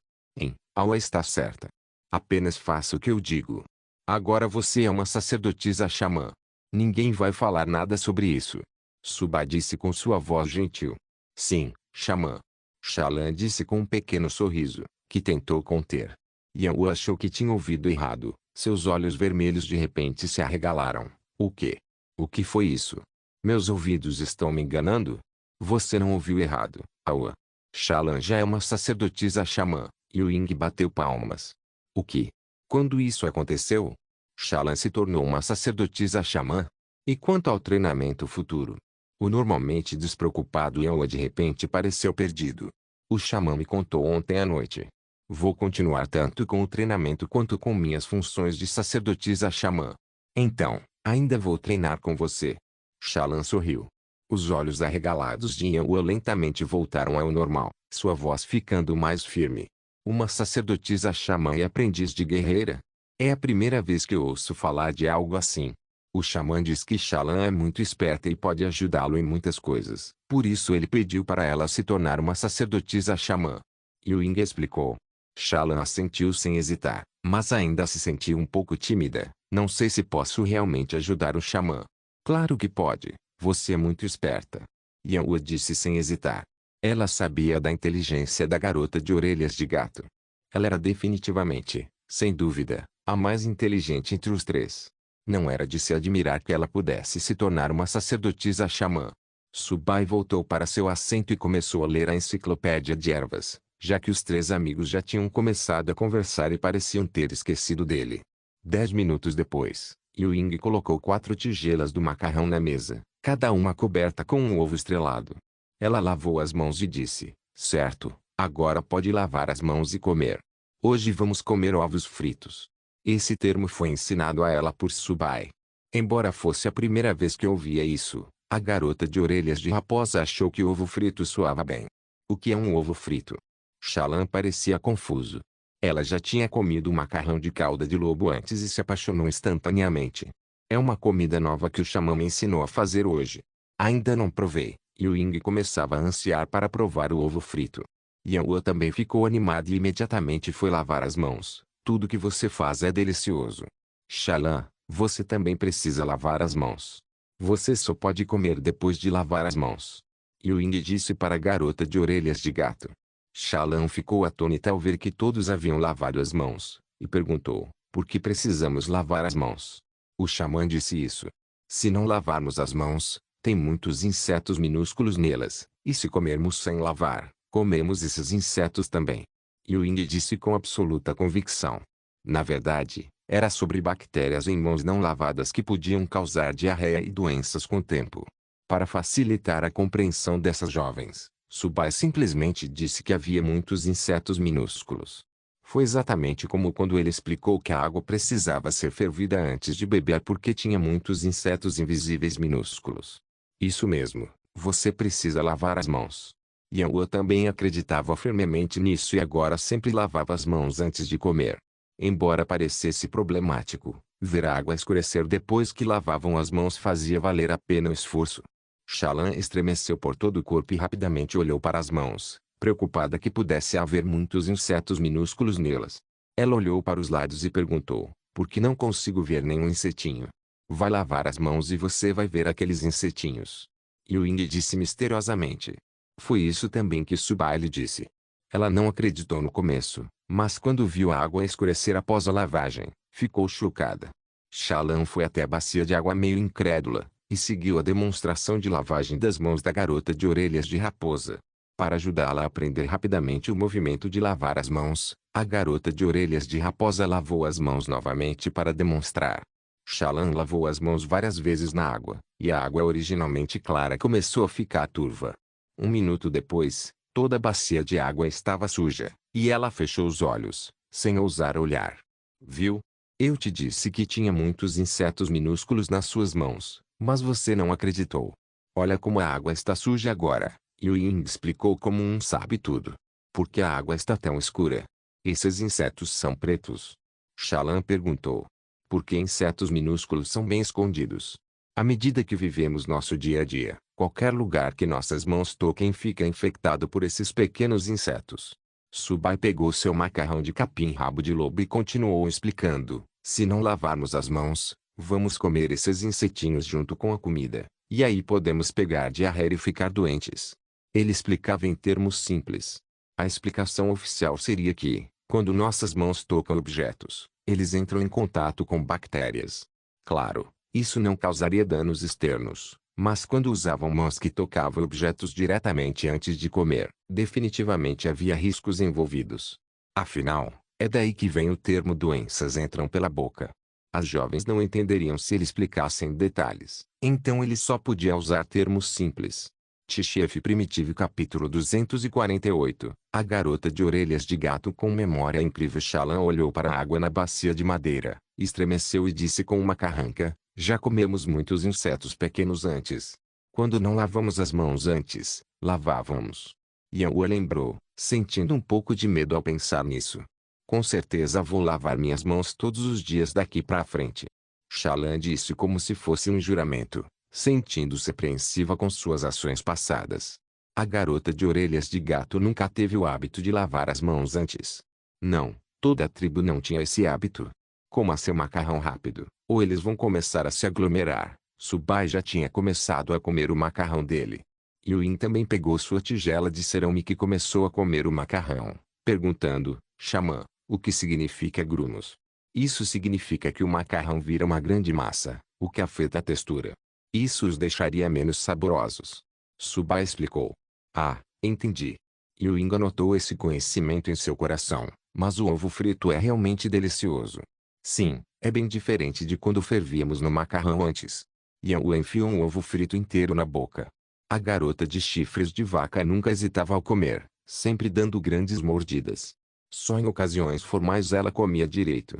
Aua está certa. Apenas faça o que eu digo. Agora você é uma sacerdotisa xamã. Ninguém vai falar nada sobre isso. Subai disse com sua voz gentil. Sim, xamã. Shallan disse com um pequeno sorriso, que tentou conter. Yanwu achou que tinha ouvido errado. Seus olhos vermelhos de repente se arregalaram. O quê? O que foi isso? Meus ouvidos estão me enganando? Você não ouviu errado, Aua. Shallan já é uma sacerdotisa xamã. Ying bateu palmas. O que? Quando isso aconteceu? Shallan se tornou uma sacerdotisa xamã? E quanto ao treinamento futuro? O normalmente despreocupado Yawa de repente pareceu perdido. O xamã me contou ontem à noite. Vou continuar tanto com o treinamento quanto com minhas funções de sacerdotisa xamã. Então, ainda vou treinar com você. Shallan sorriu. Os olhos arregalados de Yawa lentamente voltaram ao normal, sua voz ficando mais firme. Uma sacerdotisa xamã e aprendiz de guerreira? É a primeira vez que ouço falar de algo assim. O xamã diz que Shallan é muito esperta e pode ajudá-lo em muitas coisas. Por isso ele pediu para ela se tornar uma sacerdotisa xamã. Ying explicou. Shallan assentiu sem hesitar, mas ainda se sentiu um pouco tímida. Não sei se posso realmente ajudar o xamã. Claro que pode. Você é muito esperta. Yanwu disse sem hesitar. Ela sabia da inteligência da garota de orelhas de gato. Ela era definitivamente, sem dúvida, a mais inteligente entre os três. Não era de se admirar que ela pudesse se tornar uma sacerdotisa xamã. Subai voltou para seu assento e começou a ler a enciclopédia de ervas, já que os três amigos já tinham começado a conversar e pareciam ter esquecido dele. 10 minutos depois, Ying colocou 4 tigelas do macarrão na mesa, cada uma coberta com um ovo estrelado. Ela lavou as mãos e disse, certo, agora pode lavar as mãos e comer. Hoje vamos comer ovos fritos. Esse termo foi ensinado a ela por Subai. Embora fosse a primeira vez que ouvia isso, a garota de orelhas de raposa achou que ovo frito soava bem. O que é um ovo frito? Shallan parecia confuso. Ela já tinha comido macarrão de cauda de lobo antes e se apaixonou instantaneamente. É uma comida nova que o xamã me ensinou a fazer hoje. Ainda não provei. Ying começava a ansiar para provar o ovo frito. Yanwu também ficou animada e imediatamente foi lavar as mãos. Tudo que você faz é delicioso. Shallan, você também precisa lavar as mãos. Você só pode comer depois de lavar as mãos. Ying disse para a garota de orelhas de gato. Shallan ficou atônita ao ver que todos haviam lavado as mãos, e perguntou, por que precisamos lavar as mãos? O xamã disse isso. Se não lavarmos as mãos, tem muitos insetos minúsculos nelas, e se comermos sem lavar, comemos esses insetos também. Ying disse com absoluta convicção. Na verdade, era sobre bactérias em mãos não lavadas que podiam causar diarreia e doenças com o tempo. Para facilitar a compreensão dessas jovens, Subai simplesmente disse que havia muitos insetos minúsculos. Foi exatamente como quando ele explicou que a água precisava ser fervida antes de beber porque tinha muitos insetos invisíveis minúsculos. Isso mesmo, você precisa lavar as mãos. Yanwu também acreditava firmemente nisso e agora sempre lavava as mãos antes de comer. Embora parecesse problemático, ver a água escurecer depois que lavavam as mãos fazia valer a pena o esforço. Shallan estremeceu por todo o corpo e rapidamente olhou para as mãos, preocupada que pudesse haver muitos insetos minúsculos nelas. Ela olhou para os lados e perguntou, por que não consigo ver nenhum insetinho? Vai lavar as mãos e você vai ver aqueles insetinhos. Ying disse misteriosamente. Foi isso também que Subai lhe disse. Ela não acreditou no começo, mas quando viu a água escurecer após a lavagem, ficou chocada. Shallan foi até a bacia de água meio incrédula, e seguiu a demonstração de lavagem das mãos da garota de orelhas de raposa. Para ajudá-la a aprender rapidamente o movimento de lavar as mãos, a garota de orelhas de raposa lavou as mãos novamente para demonstrar. Shallan lavou as mãos várias vezes na água, e a água originalmente clara começou a ficar turva. 1 minuto depois, toda a bacia de água estava suja, e ela fechou os olhos, sem ousar olhar. Viu? Eu te disse que tinha muitos insetos minúsculos nas suas mãos, mas você não acreditou. Olha como a água está suja agora. Ying explicou como um sabe tudo. Por que a água está tão escura? Esses insetos são pretos? Shallan perguntou. Porque insetos minúsculos são bem escondidos. À medida que vivemos nosso dia a dia, qualquer lugar que nossas mãos toquem fica infectado por esses pequenos insetos. Subai pegou seu macarrão de capim-rabo de lobo e continuou explicando, Se não lavarmos as mãos, vamos comer esses insetinhos junto com a comida, e aí podemos pegar diarreia e ficar doentes. Ele explicava em termos simples. A explicação oficial seria que, quando nossas mãos tocam objetos, eles entram em contato com bactérias. Claro, isso não causaria danos externos, mas quando usavam mãos que tocavam objetos diretamente antes de comer, definitivamente havia riscos envolvidos. Afinal, é daí que vem o termo doenças entram pela boca. As jovens não entenderiam se ele explicasse em detalhes, então ele só podia usar termos simples. Tchef Primitivo capítulo 248. A garota de orelhas de gato com memória incrível. Shallan olhou para a água na bacia de madeira, estremeceu e disse com uma carranca: já comemos muitos insetos pequenos antes. Quando não lavamos as mãos antes, lavávamos. Yanhua lembrou, sentindo um pouco de medo ao pensar nisso. Com certeza vou lavar minhas mãos todos os dias daqui para frente. Shallan disse como se fosse um juramento, sentindo-se apreensiva com suas ações passadas. A garota de orelhas de gato nunca teve o hábito de lavar as mãos antes. Não, toda a tribo não tinha esse hábito. Coma seu macarrão rápido, ou eles vão começar a se aglomerar. Subai já tinha começado a comer o macarrão dele. Yuin também pegou sua tigela de cerâmica e começou a comer o macarrão, perguntando: Xamã, o que significa grumos? Isso significa que o macarrão vira uma grande massa, o que afeta a textura. Isso os deixaria menos saborosos. Subai explicou. Ah, entendi. Yuin anotou esse conhecimento em seu coração, mas o ovo frito é realmente delicioso. Sim, é bem diferente de quando fervíamos no macarrão antes. Yanhua enfiou um ovo frito inteiro na boca. A garota de chifres de vaca nunca hesitava ao comer, sempre dando grandes mordidas. Só em ocasiões formais ela comia direito.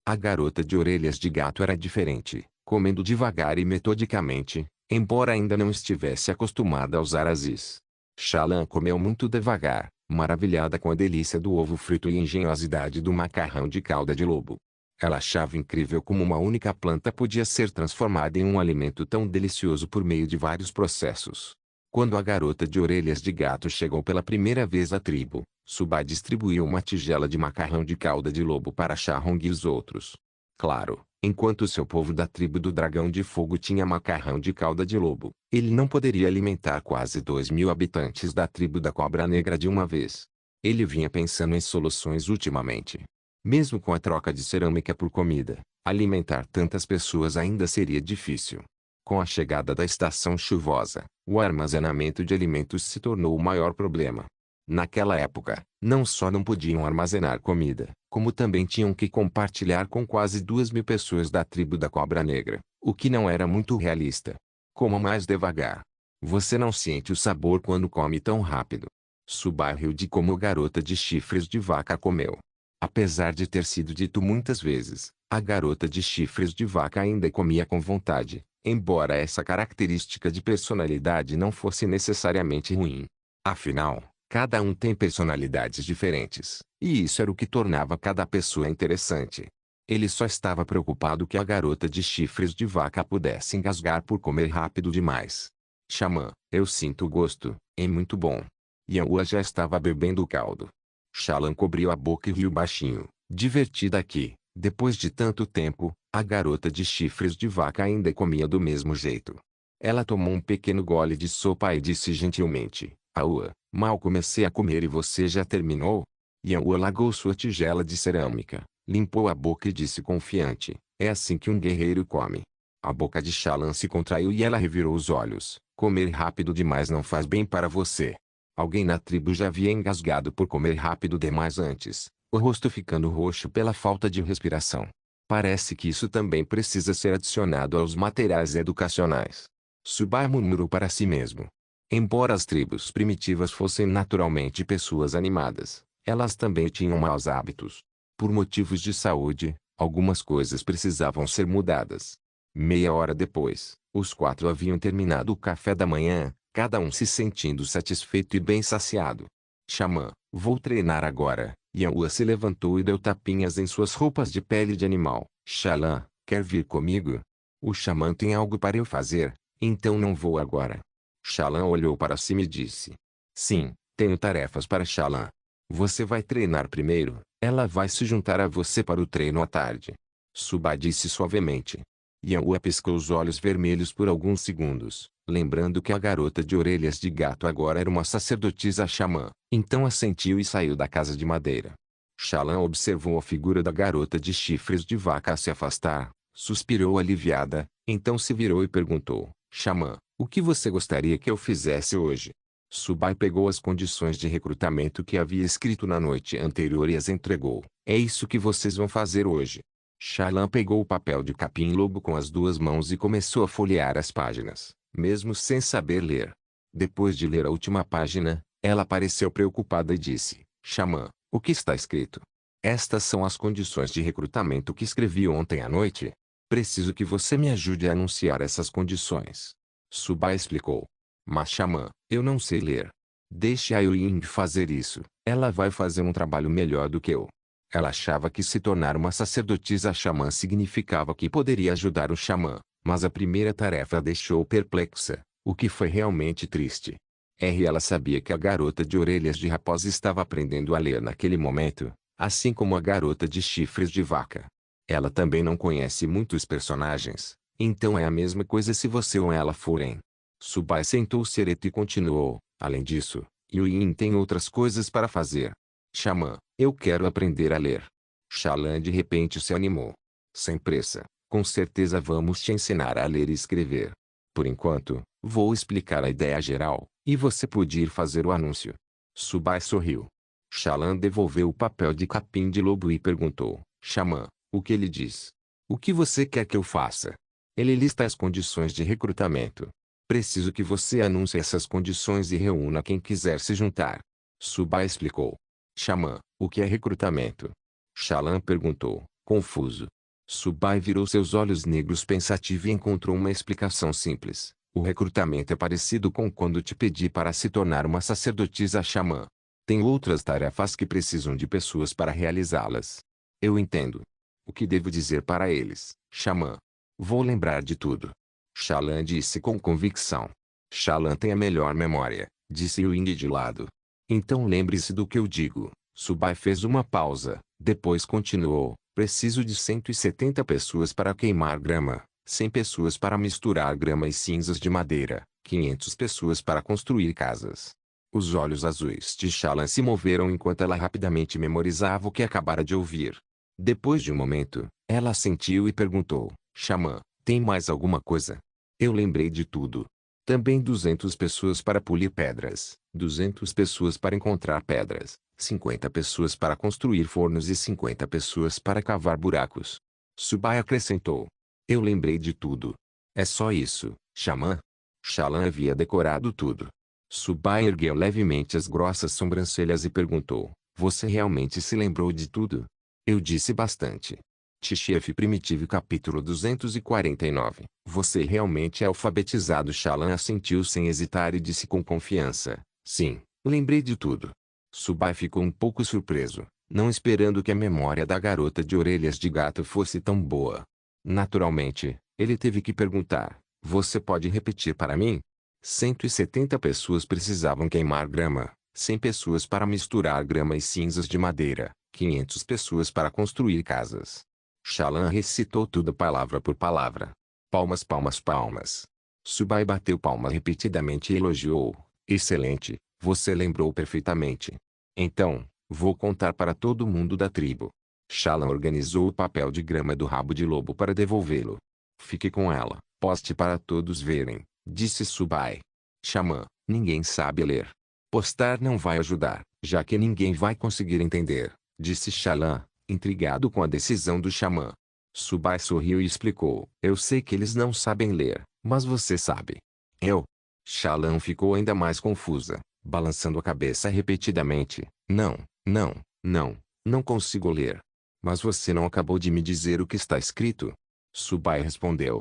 A garota de orelhas de gato era diferente, comendo devagar e metodicamente, embora ainda não estivesse acostumada a usar azis. Shallan comeu muito devagar, maravilhada com a delícia do ovo frito e a engenhosidade do macarrão de cauda de lobo. Ela achava incrível como uma única planta podia ser transformada em um alimento tão delicioso por meio de vários processos. Quando a garota de orelhas de gato chegou pela primeira vez à tribo, Subai distribuiu uma tigela de macarrão de cauda de lobo para Shallan e os outros. Claro, enquanto seu povo da tribo do dragão de fogo tinha macarrão de cauda de lobo, ele não poderia alimentar quase 2.000 habitantes da tribo da cobra negra de uma vez. Ele vinha pensando em soluções ultimamente. Mesmo com a troca de cerâmica por comida, alimentar tantas pessoas ainda seria difícil. Com a chegada da estação chuvosa, o armazenamento de alimentos se tornou o maior problema. Naquela época, não só não podiam armazenar comida, como também tinham que compartilhar com quase 2.000 pessoas da tribo da cobra negra, o que não era muito realista. Coma mais devagar. Você não sente o sabor quando come tão rápido. Subai riu de como a garota de chifres de vaca comeu. Apesar de ter sido dito muitas vezes, a garota de chifres de vaca ainda comia com vontade, embora essa característica de personalidade não fosse necessariamente ruim. Afinal, cada um tem personalidades diferentes, e isso era o que tornava cada pessoa interessante. Ele só estava preocupado que a garota de chifres de vaca pudesse engasgar por comer rápido demais. Xamã, eu sinto o gosto, é muito bom. Yanhua já estava bebendo o caldo. Shallan cobriu a boca e riu baixinho, divertida que, depois de tanto tempo, a garota de chifres de vaca ainda comia do mesmo jeito. Ela tomou um pequeno gole de sopa e disse gentilmente: Aua, mal comecei a comer e você já terminou? Yanhua largou sua tigela de cerâmica, limpou a boca e disse confiante: é assim que um guerreiro come. A boca de Shallan se contraiu e ela revirou os olhos. Comer rápido demais não faz bem para você. Alguém na tribo já havia engasgado por comer rápido demais antes, o rosto ficando roxo pela falta de respiração. Parece que isso também precisa ser adicionado aos materiais educacionais. Subai murmurou para si mesmo. Embora as tribos primitivas fossem naturalmente pessoas animadas, elas também tinham maus hábitos. Por motivos de saúde, algumas coisas precisavam ser mudadas. Meia hora depois, os 4 haviam terminado o café da manhã, cada um se sentindo satisfeito e bem saciado. Xamã, vou treinar agora. Yanhua se levantou e deu tapinhas em suas roupas de pele de animal. Shallan, quer vir comigo? O xamã tem algo para eu fazer, então não vou agora. Shallan olhou para cima e disse: sim, tenho tarefas para Shallan. Você vai treinar primeiro, ela vai se juntar a você para o treino à tarde. Subai disse suavemente. Yanhua piscou os olhos vermelhos por alguns segundos, lembrando que a garota de orelhas de gato agora era uma sacerdotisa xamã. Então assentiu e saiu da casa de madeira. Shallan observou a figura da garota de chifres de vaca a se afastar, suspirou aliviada, então se virou e perguntou: Xamã, o que você gostaria que eu fizesse hoje? Subai pegou as condições de recrutamento que havia escrito na noite anterior e as entregou. É isso que vocês vão fazer hoje. Shallan pegou o papel de capim-lobo com as duas mãos e começou a folhear as páginas, mesmo sem saber ler. Depois de ler a última página, ela pareceu preocupada e disse: Xamã, o que está escrito? Estas são as condições de recrutamento que escrevi ontem à noite. Preciso que você me ajude a anunciar essas condições. Subai explicou. Mas Xamã, eu não sei ler. Deixe a Yuing fazer isso. Ela vai fazer um trabalho melhor do que eu. Ela achava que se tornar uma sacerdotisa xamã significava que poderia ajudar o xamã, mas a primeira tarefa a deixou perplexa, o que foi realmente triste. Ela sabia que a garota de orelhas de raposa estava aprendendo a ler naquele momento, assim como a garota de chifres de vaca. Ela também não conhece muitos personagens, então é a mesma coisa se você ou ela forem. Subai sentou-se ereto e continuou: além disso, Yuin tem outras coisas para fazer. Xamã, eu quero aprender a ler. Shallan de repente se animou. Sem pressa, com certeza vamos te ensinar a ler e escrever. Por enquanto, vou explicar a ideia geral, e você pode ir fazer o anúncio. Subai sorriu. Shallan devolveu o papel de capim de lobo e perguntou: Xamã, o que ele diz? O que você quer que eu faça? Ele lista as condições de recrutamento. Preciso que você anuncie essas condições e reúna quem quiser se juntar. Subai explicou. Xamã, o que é recrutamento? Shallan perguntou, confuso. Subai virou seus olhos negros pensativo e encontrou uma explicação simples. O recrutamento é parecido com quando te pedi para se tornar uma sacerdotisa xamã. Tem outras tarefas que precisam de pessoas para realizá-las. Eu entendo. O que devo dizer para eles, xamã? Vou lembrar de tudo. Shallan disse com convicção. Shallan tem a melhor memória, disse Yuing de lado. Então lembre-se do que eu digo. Subai fez uma pausa, depois continuou. Preciso de 170 pessoas para queimar grama, 100 pessoas para misturar grama e cinzas de madeira, 500 pessoas para construir casas. Os olhos azuis de Shallan se moveram enquanto ela rapidamente memorizava o que acabara de ouvir. Depois de um momento, ela assentiu e perguntou: Xamã, tem mais alguma coisa? Eu lembrei de tudo. Também 200 pessoas para polir pedras, 200 pessoas para encontrar pedras, 50 pessoas para construir fornos e 50 pessoas para cavar buracos. Subai acrescentou. Eu lembrei de tudo. É só isso, xamã? Shallan havia decorado tudo. Subai ergueu levemente as grossas sobrancelhas e perguntou. Você realmente se lembrou de tudo? Eu disse bastante. Tchef Primitivo capítulo 249. Você realmente é alfabetizado. Shallan assentiu sem hesitar e disse com confiança. Sim, lembrei de tudo. Subai ficou um pouco surpreso, não esperando que a memória da garota de orelhas de gato fosse tão boa. Naturalmente, ele teve que perguntar. Você pode repetir para mim? 170 pessoas precisavam queimar grama, 100 pessoas para misturar grama e cinzas de madeira, 500 pessoas para construir casas. Shallan recitou tudo palavra por palavra. Palmas, palmas, palmas. Subai bateu palma repetidamente e elogiou. Excelente, você lembrou perfeitamente. Então, vou contar para todo mundo da tribo. Shallan organizou o papel de grama do rabo de lobo para devolvê-lo. Fique com ela, poste para todos verem, disse Subai. Xamã, ninguém sabe ler. Postar não vai ajudar, já que ninguém vai conseguir entender, disse Shallan, intrigado com a decisão do xamã. Subai sorriu e explicou. Eu sei que eles não sabem ler, mas você sabe. Eu? Shallan ficou ainda mais confusa, balançando a cabeça repetidamente. Não, não, não, não consigo ler. Mas você não acabou de me dizer o que está escrito? Subai respondeu.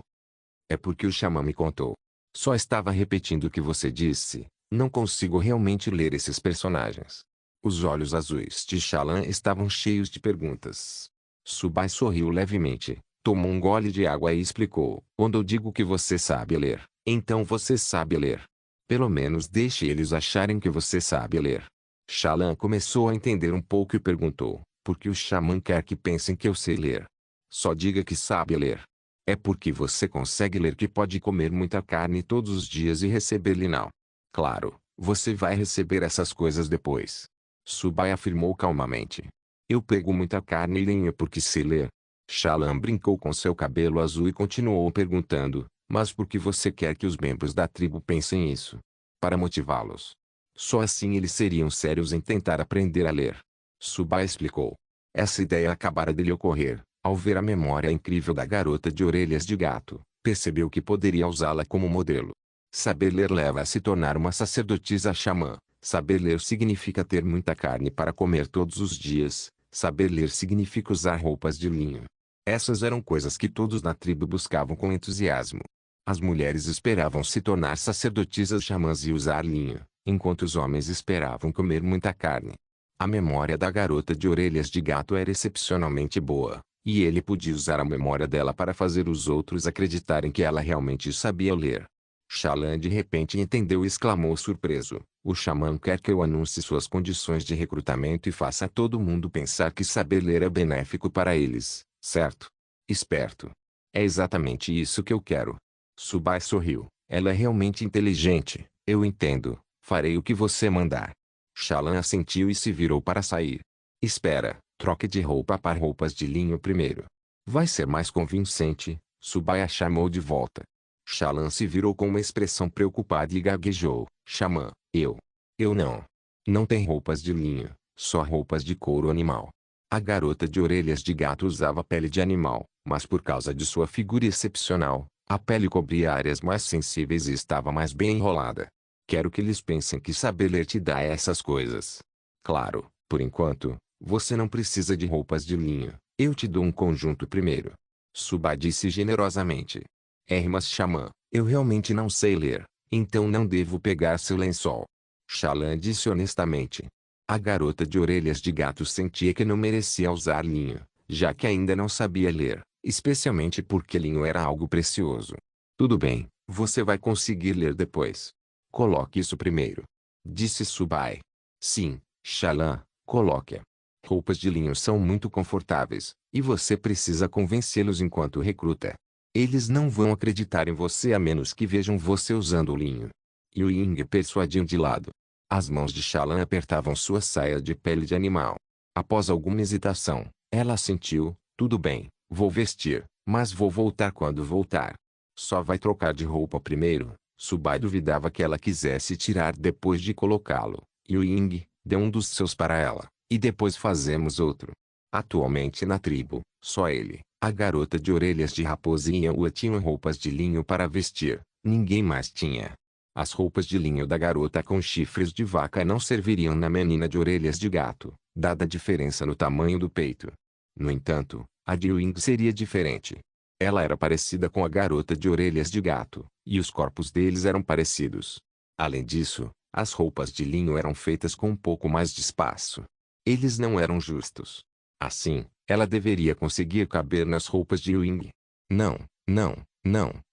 É porque o xamã me contou. Só estava repetindo o que você disse. Não consigo realmente ler esses personagens. Os olhos azuis de Shallan estavam cheios de perguntas. Subai sorriu levemente, tomou um gole de água e explicou. Quando eu digo que você sabe ler, então você sabe ler. Pelo menos deixe eles acharem que você sabe ler. Shallan começou a entender um pouco e perguntou. Por que o xamã quer que pensem que eu sei ler? Só diga que sabe ler. É porque você consegue ler que pode comer muita carne todos os dias e receber linhão. Claro, você vai receber essas coisas depois. Subai afirmou calmamente. Eu pego muita carne e linho porque sei ler. Shallan brincou com seu cabelo azul e continuou perguntando, mas por que você quer que os membros da tribo pensem isso? Para motivá-los. Só assim eles seriam sérios em tentar aprender a ler. Subai explicou. Essa ideia acabara de lhe ocorrer, ao ver a memória incrível da garota de orelhas de gato, percebeu que poderia usá-la como modelo. Saber ler leva a se tornar uma sacerdotisa xamã. Saber ler significa ter muita carne para comer todos os dias. Saber ler significa usar roupas de linho. Essas eram coisas que todos na tribo buscavam com entusiasmo. As mulheres esperavam se tornar sacerdotisas xamãs e usar linho, enquanto os homens esperavam comer muita carne. A memória da garota de orelhas de gato era excepcionalmente boa, e ele podia usar a memória dela para fazer os outros acreditarem que ela realmente sabia ler. Shallan de repente entendeu e exclamou surpreso. O xamã quer que eu anuncie suas condições de recrutamento e faça todo mundo pensar que saber ler é benéfico para eles, certo? Esperto. É exatamente isso que eu quero. Subai sorriu. Ela é realmente inteligente, eu entendo. Farei o que você mandar. Shallan assentiu e se virou para sair. Espera, troque de roupa para roupas de linho primeiro. Vai ser mais convincente, Subai a chamou de volta. Shallan se virou com uma expressão preocupada e gaguejou. Xamã, eu não. Não tem roupas de linho, só roupas de couro animal. A garota de orelhas de gato usava pele de animal, mas por causa de sua figura excepcional, a pele cobria áreas mais sensíveis e estava mais bem enrolada. Quero que eles pensem que saber ler te dá essas coisas. Claro, por enquanto, você não precisa de roupas de linho. Eu te dou um conjunto primeiro. Subai disse generosamente. Mas xamã, eu realmente não sei ler, então não devo pegar seu lençol. Shallan disse honestamente. A garota de orelhas de gato sentia que não merecia usar linho, já que ainda não sabia ler, especialmente porque linho era algo precioso. Tudo bem, você vai conseguir ler depois. Coloque isso primeiro. Disse Subai. Sim, Shallan, coloque-a. Roupas de linho são muito confortáveis, e você precisa convencê-los enquanto recruta. Eles não vão acreditar em você a menos que vejam você usando o linho. Ying persuadiu de lado. As mãos de Shallan apertavam sua saia de pele de animal. Após alguma hesitação, ela assentiu, tudo bem, vou vestir, mas vou voltar quando voltar. Só vai trocar de roupa primeiro. Subai duvidava que ela quisesse tirar depois de colocá-lo. Ying, dê um dos seus para ela, e depois fazemos outro. Atualmente na tribo, só ele, a garota de orelhas de raposa e Yanhua tinham roupas de linho para vestir, ninguém mais tinha. As roupas de linho da garota com chifres de vaca não serviriam na menina de orelhas de gato, dada a diferença no tamanho do peito. No entanto, a de Ying seria diferente. Ela era parecida com a garota de orelhas de gato, e os corpos deles eram parecidos. Além disso, as roupas de linho eram feitas com um pouco mais de espaço. Eles não eram justos. Assim, ela deveria conseguir caber nas roupas de Ying. Não,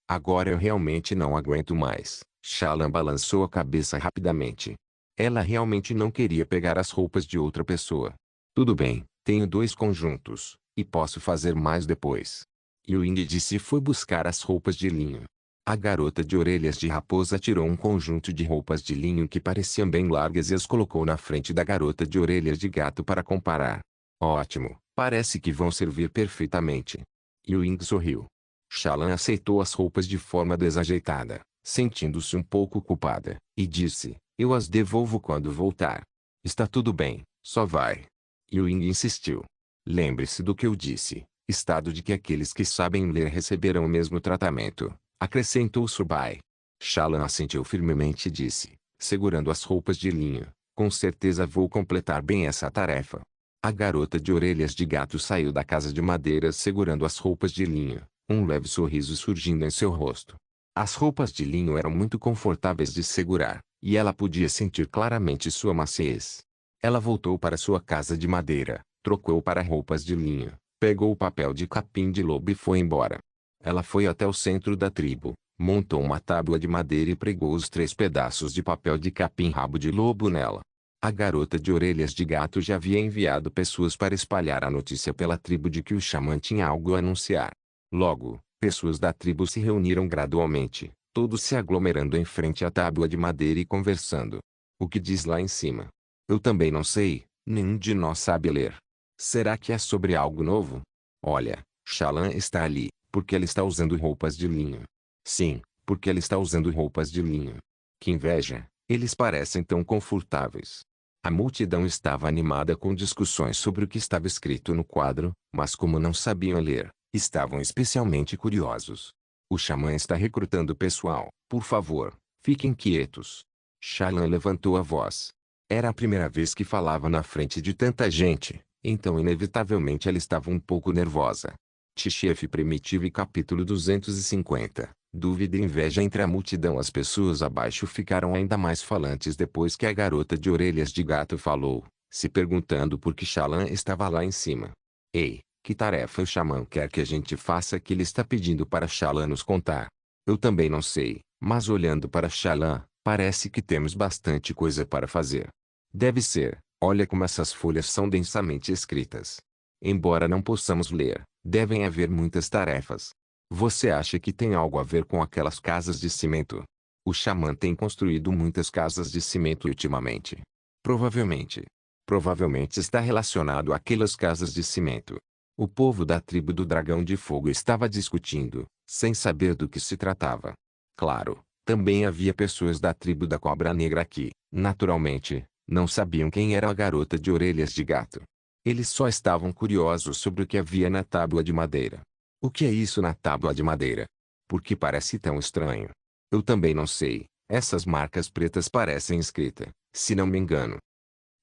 agora eu realmente não aguento mais. Shallan balançou a cabeça rapidamente. Ela realmente não queria pegar as roupas de outra pessoa. Tudo bem, tenho 2 conjuntos, e posso fazer mais depois. Ying disse e foi buscar as roupas de linho. A garota de orelhas de raposa tirou um conjunto de roupas de linho que pareciam bem largas e as colocou na frente da garota de orelhas de gato para comparar. Ótimo, parece que vão servir perfeitamente. Ying sorriu. Shallan aceitou as roupas de forma desajeitada, sentindo-se um pouco culpada, e disse, eu as devolvo quando voltar. Está tudo bem, só vai. Ying insistiu. Lembre-se do que eu disse, estado de que aqueles que sabem ler receberão o mesmo tratamento, acrescentou Subai. Shallan assentiu firmemente e disse, segurando as roupas de linho, com certeza vou completar bem essa tarefa. A garota de orelhas de gato saiu da casa de madeira segurando as roupas de linho, um leve sorriso surgindo em seu rosto. As roupas de linho eram muito confortáveis de segurar, e ela podia sentir claramente sua maciez. Ela voltou para sua casa de madeira, trocou para roupas de linho, pegou o papel de capim de lobo e foi embora. Ela foi até o centro da tribo, montou uma tábua de madeira e pregou os 3 pedaços de papel de capim rabo de lobo nela. A garota de orelhas de gato já havia enviado pessoas para espalhar a notícia pela tribo de que o xamã tinha algo a anunciar. Logo, pessoas da tribo se reuniram gradualmente, todos se aglomerando em frente à tábua de madeira e conversando. O que diz lá em cima? Eu também não sei, nenhum de nós sabe ler. Será que é sobre algo novo? Olha, Shallan está ali, porque ela está usando roupas de linho. Sim, porque ela está usando roupas de linho. Que inveja, eles parecem tão confortáveis. A multidão estava animada com discussões sobre o que estava escrito no quadro, mas como não sabiam ler, estavam especialmente curiosos. O xamã está recrutando pessoal, por favor, fiquem quietos. Shallan levantou a voz. Era a primeira vez que falava na frente de tanta gente, então inevitavelmente ela estava um pouco nervosa. Tchef Primitivo e capítulo 250. Dúvida e inveja entre a multidão. As pessoas abaixo ficaram ainda mais falantes depois que a garota de orelhas de gato falou, se perguntando por que Shallan estava lá em cima. Ei, que tarefa o xamã quer que a gente faça que ele está pedindo para Shallan nos contar? Eu também não sei, mas olhando para Shallan, parece que temos bastante coisa para fazer. Deve ser, olha como essas folhas são densamente escritas. Embora não possamos ler, devem haver muitas tarefas. Você acha que tem algo a ver com aquelas casas de cimento? O xamã tem construído muitas casas de cimento ultimamente. Provavelmente. Provavelmente está relacionado àquelas casas de cimento. O povo da tribo do Dragão de Fogo estava discutindo, sem saber do que se tratava. Claro, também havia pessoas da tribo da Cobra Negra que, naturalmente, não sabiam quem era a garota de orelhas de gato. Eles só estavam curiosos sobre o que havia na tábua de madeira. O que é isso na tábua de madeira? Por que parece tão estranho? Eu também não sei. Essas marcas pretas parecem escrita, se não me engano.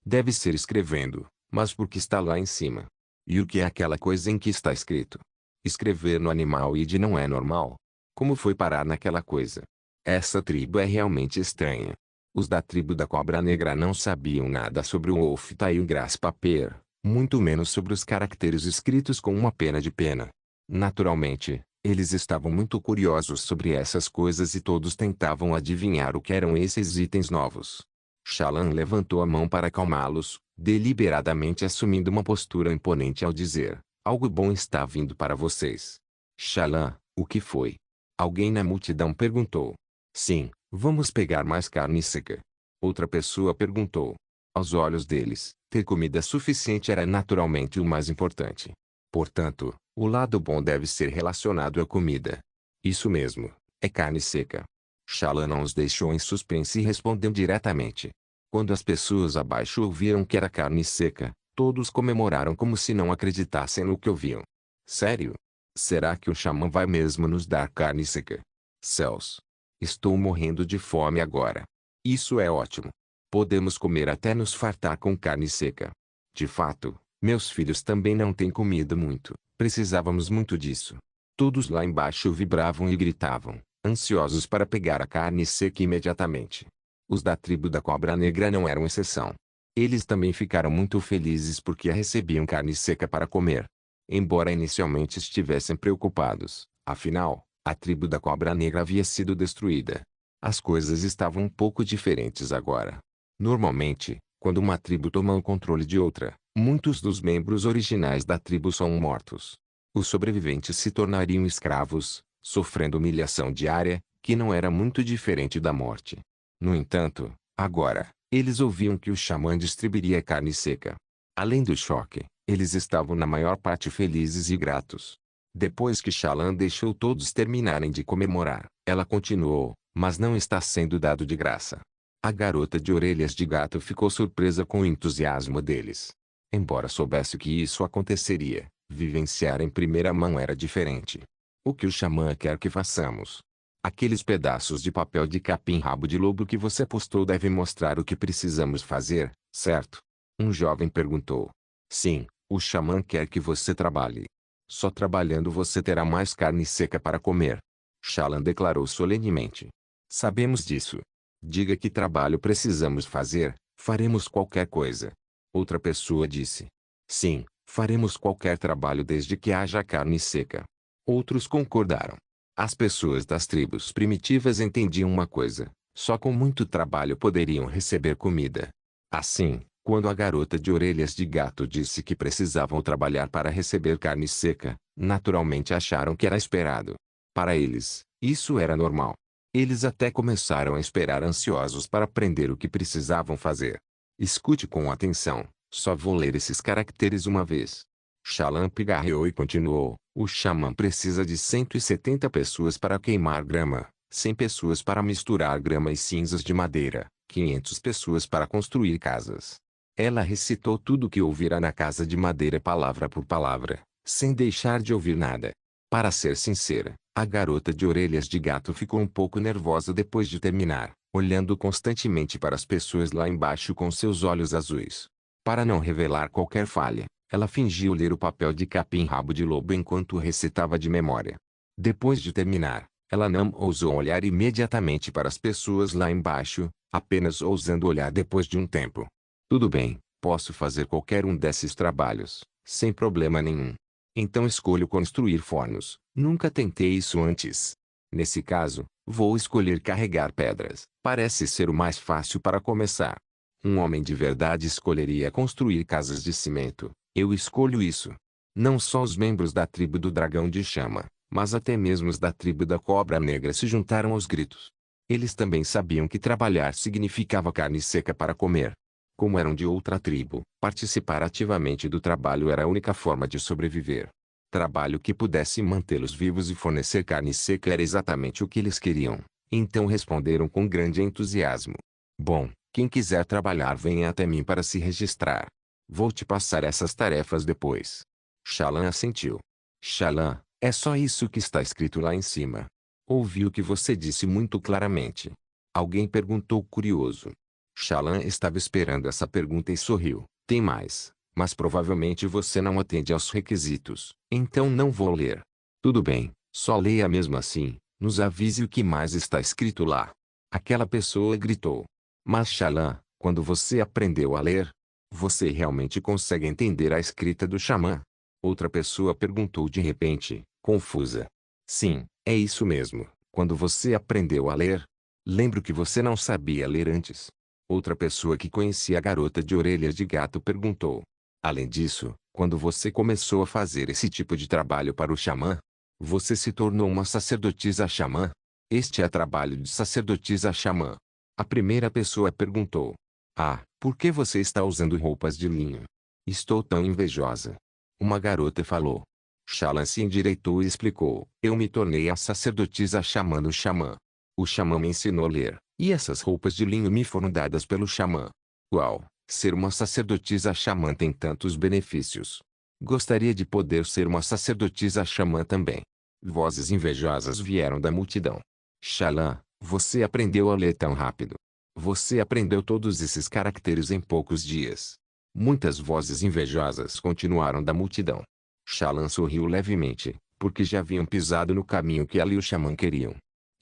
Deve ser escrevendo, mas por que está lá em cima? E o que é aquela coisa em que está escrito? Escrever no animal id não é normal. Como foi parar naquela coisa? Essa tribo é realmente estranha. Os da tribo da Cobra Negra não sabiam nada sobre o Wolf-Tail Grass Paper, muito menos sobre os caracteres escritos com uma pena de pena. Naturalmente, eles estavam muito curiosos sobre essas coisas e todos tentavam adivinhar o que eram esses itens novos. Shallan levantou a mão para acalmá-los, deliberadamente assumindo uma postura imponente ao dizer, algo bom está vindo para vocês. Shallan, o que foi? Alguém na multidão perguntou. Sim, vamos pegar mais carne seca. Outra pessoa perguntou. Aos olhos deles, ter comida suficiente era naturalmente o mais importante. Portanto, o lado bom deve ser relacionado à comida. Isso mesmo, é carne seca. Shallan não os deixou em suspense e respondeu diretamente. Quando as pessoas abaixo ouviram que era carne seca, todos comemoraram como se não acreditassem no que ouviam. Sério? Será que o xamã vai mesmo nos dar carne seca? Céus! Estou morrendo de fome agora. Isso é ótimo. Podemos comer até nos fartar com carne seca. De fato, meus filhos também não têm comido muito. Precisávamos muito disso. Todos lá embaixo vibravam e gritavam, ansiosos para pegar a carne seca imediatamente. Os da tribo da Cobra Negra não eram exceção. Eles também ficaram muito felizes porque recebiam carne seca para comer. Embora inicialmente estivessem preocupados, afinal, a tribo da Cobra Negra havia sido destruída. As coisas estavam um pouco diferentes agora. Normalmente, quando uma tribo toma o controle de outra, muitos dos membros originais da tribo são mortos. Os sobreviventes se tornariam escravos, sofrendo humilhação diária, que não era muito diferente da morte. No entanto, agora, eles ouviam que o xamã distribuiria carne seca. Além do choque, eles estavam na maior parte felizes e gratos. Depois que Shallan deixou todos terminarem de comemorar, ela continuou, mas não está sendo dado de graça. A garota de orelhas de gato ficou surpresa com o entusiasmo deles. Embora soubesse que isso aconteceria, vivenciar em primeira mão era diferente. O que o xamã quer que façamos? Aqueles pedaços de papel de capim-rabo de lobo que você postou devem mostrar o que precisamos fazer, certo? Um jovem perguntou. Sim, o xamã quer que você trabalhe. Só trabalhando você terá mais carne seca para comer. Shallan declarou solenemente. Sabemos disso. Diga que trabalho precisamos fazer, faremos qualquer coisa. Outra pessoa disse. Sim, faremos qualquer trabalho desde que haja carne seca. Outros concordaram. As pessoas das tribos primitivas entendiam uma coisa: só com muito trabalho poderiam receber comida. Assim, quando a garota de orelhas de gato disse que precisavam trabalhar para receber carne seca, naturalmente acharam que era esperado. Para eles, isso era normal. Eles até começaram a esperar ansiosos para aprender o que precisavam fazer. Escute com atenção, só vou ler esses caracteres uma vez. Xalã pigarreou e continuou: o xamã precisa de 170 pessoas para queimar grama, 100 pessoas para misturar grama e cinzas de madeira, 500 pessoas para construir casas. Ela recitou tudo o que ouvira na casa de madeira palavra por palavra, sem deixar de ouvir nada. Para ser sincera, a garota de orelhas de gato ficou um pouco nervosa depois de terminar, olhando constantemente para as pessoas lá embaixo com seus olhos azuis. Para não revelar qualquer falha, ela fingiu ler o papel de capim-rabo de lobo enquanto recitava de memória. Depois de terminar, ela não ousou olhar imediatamente para as pessoas lá embaixo, apenas ousando olhar depois de um tempo. Tudo bem, posso fazer qualquer um desses trabalhos, sem problema nenhum. Então escolho construir fornos. Nunca tentei isso antes. Nesse caso, vou escolher carregar pedras. Parece ser o mais fácil para começar. Um homem de verdade escolheria construir casas de cimento. Eu escolho isso. Não só os membros da tribo do dragão de chama, mas até mesmo os da tribo da cobra negra se juntaram aos gritos. Eles também sabiam que trabalhar significava carne seca para comer. Como eram de outra tribo, participar ativamente do trabalho era a única forma de sobreviver. Trabalho que pudesse mantê-los vivos e fornecer carne seca era exatamente o que eles queriam. Então responderam com grande entusiasmo: bom, quem quiser trabalhar venha até mim para se registrar. Vou te passar essas tarefas depois. Xalã assentiu. Xalã, é só isso que está escrito lá em cima. Ouvi o que você disse muito claramente. Alguém perguntou curioso. Xalã estava esperando essa pergunta e sorriu. Tem mais, mas provavelmente você não atende aos requisitos, então não vou ler. Tudo bem, só leia mesmo assim, nos avise o que mais está escrito lá. Aquela pessoa gritou. Mas Xalã, quando você aprendeu a ler, você realmente consegue entender a escrita do xamã? Outra pessoa perguntou de repente, confusa. Sim, é isso mesmo. Quando você aprendeu a ler? Lembro que você não sabia ler antes. Outra pessoa que conhecia a garota de orelhas de gato perguntou. Além disso, quando você começou a fazer esse tipo de trabalho para o xamã, você se tornou uma sacerdotisa xamã? Este é trabalho de sacerdotisa xamã. A primeira pessoa perguntou. Ah, por que você está usando roupas de linho? Estou tão invejosa. Uma garota falou. Xalã se endireitou e explicou. Eu me tornei a sacerdotisa xamã do xamã. O xamã me ensinou a ler, e essas roupas de linho me foram dadas pelo xamã. Uau, ser uma sacerdotisa xamã tem tantos benefícios. Gostaria de poder ser uma sacerdotisa xamã também. Vozes invejosas vieram da multidão. Xalã, você aprendeu a ler tão rápido. Você aprendeu todos esses caracteres em poucos dias. Muitas vozes invejosas continuaram da multidão. Xalã sorriu levemente, porque já haviam pisado no caminho que ela e o xamã queriam.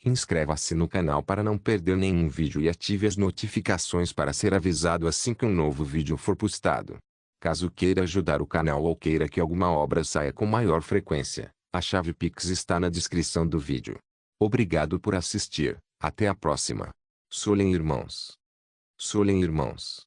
Inscreva-se no canal para não perder nenhum vídeo e ative as notificações para ser avisado assim que um novo vídeo for postado. Caso queira ajudar o canal ou queira que alguma obra saia com maior frequência, a chave Pix está na descrição do vídeo. Obrigado por assistir, até a próxima. Solem irmãos. Solem irmãos.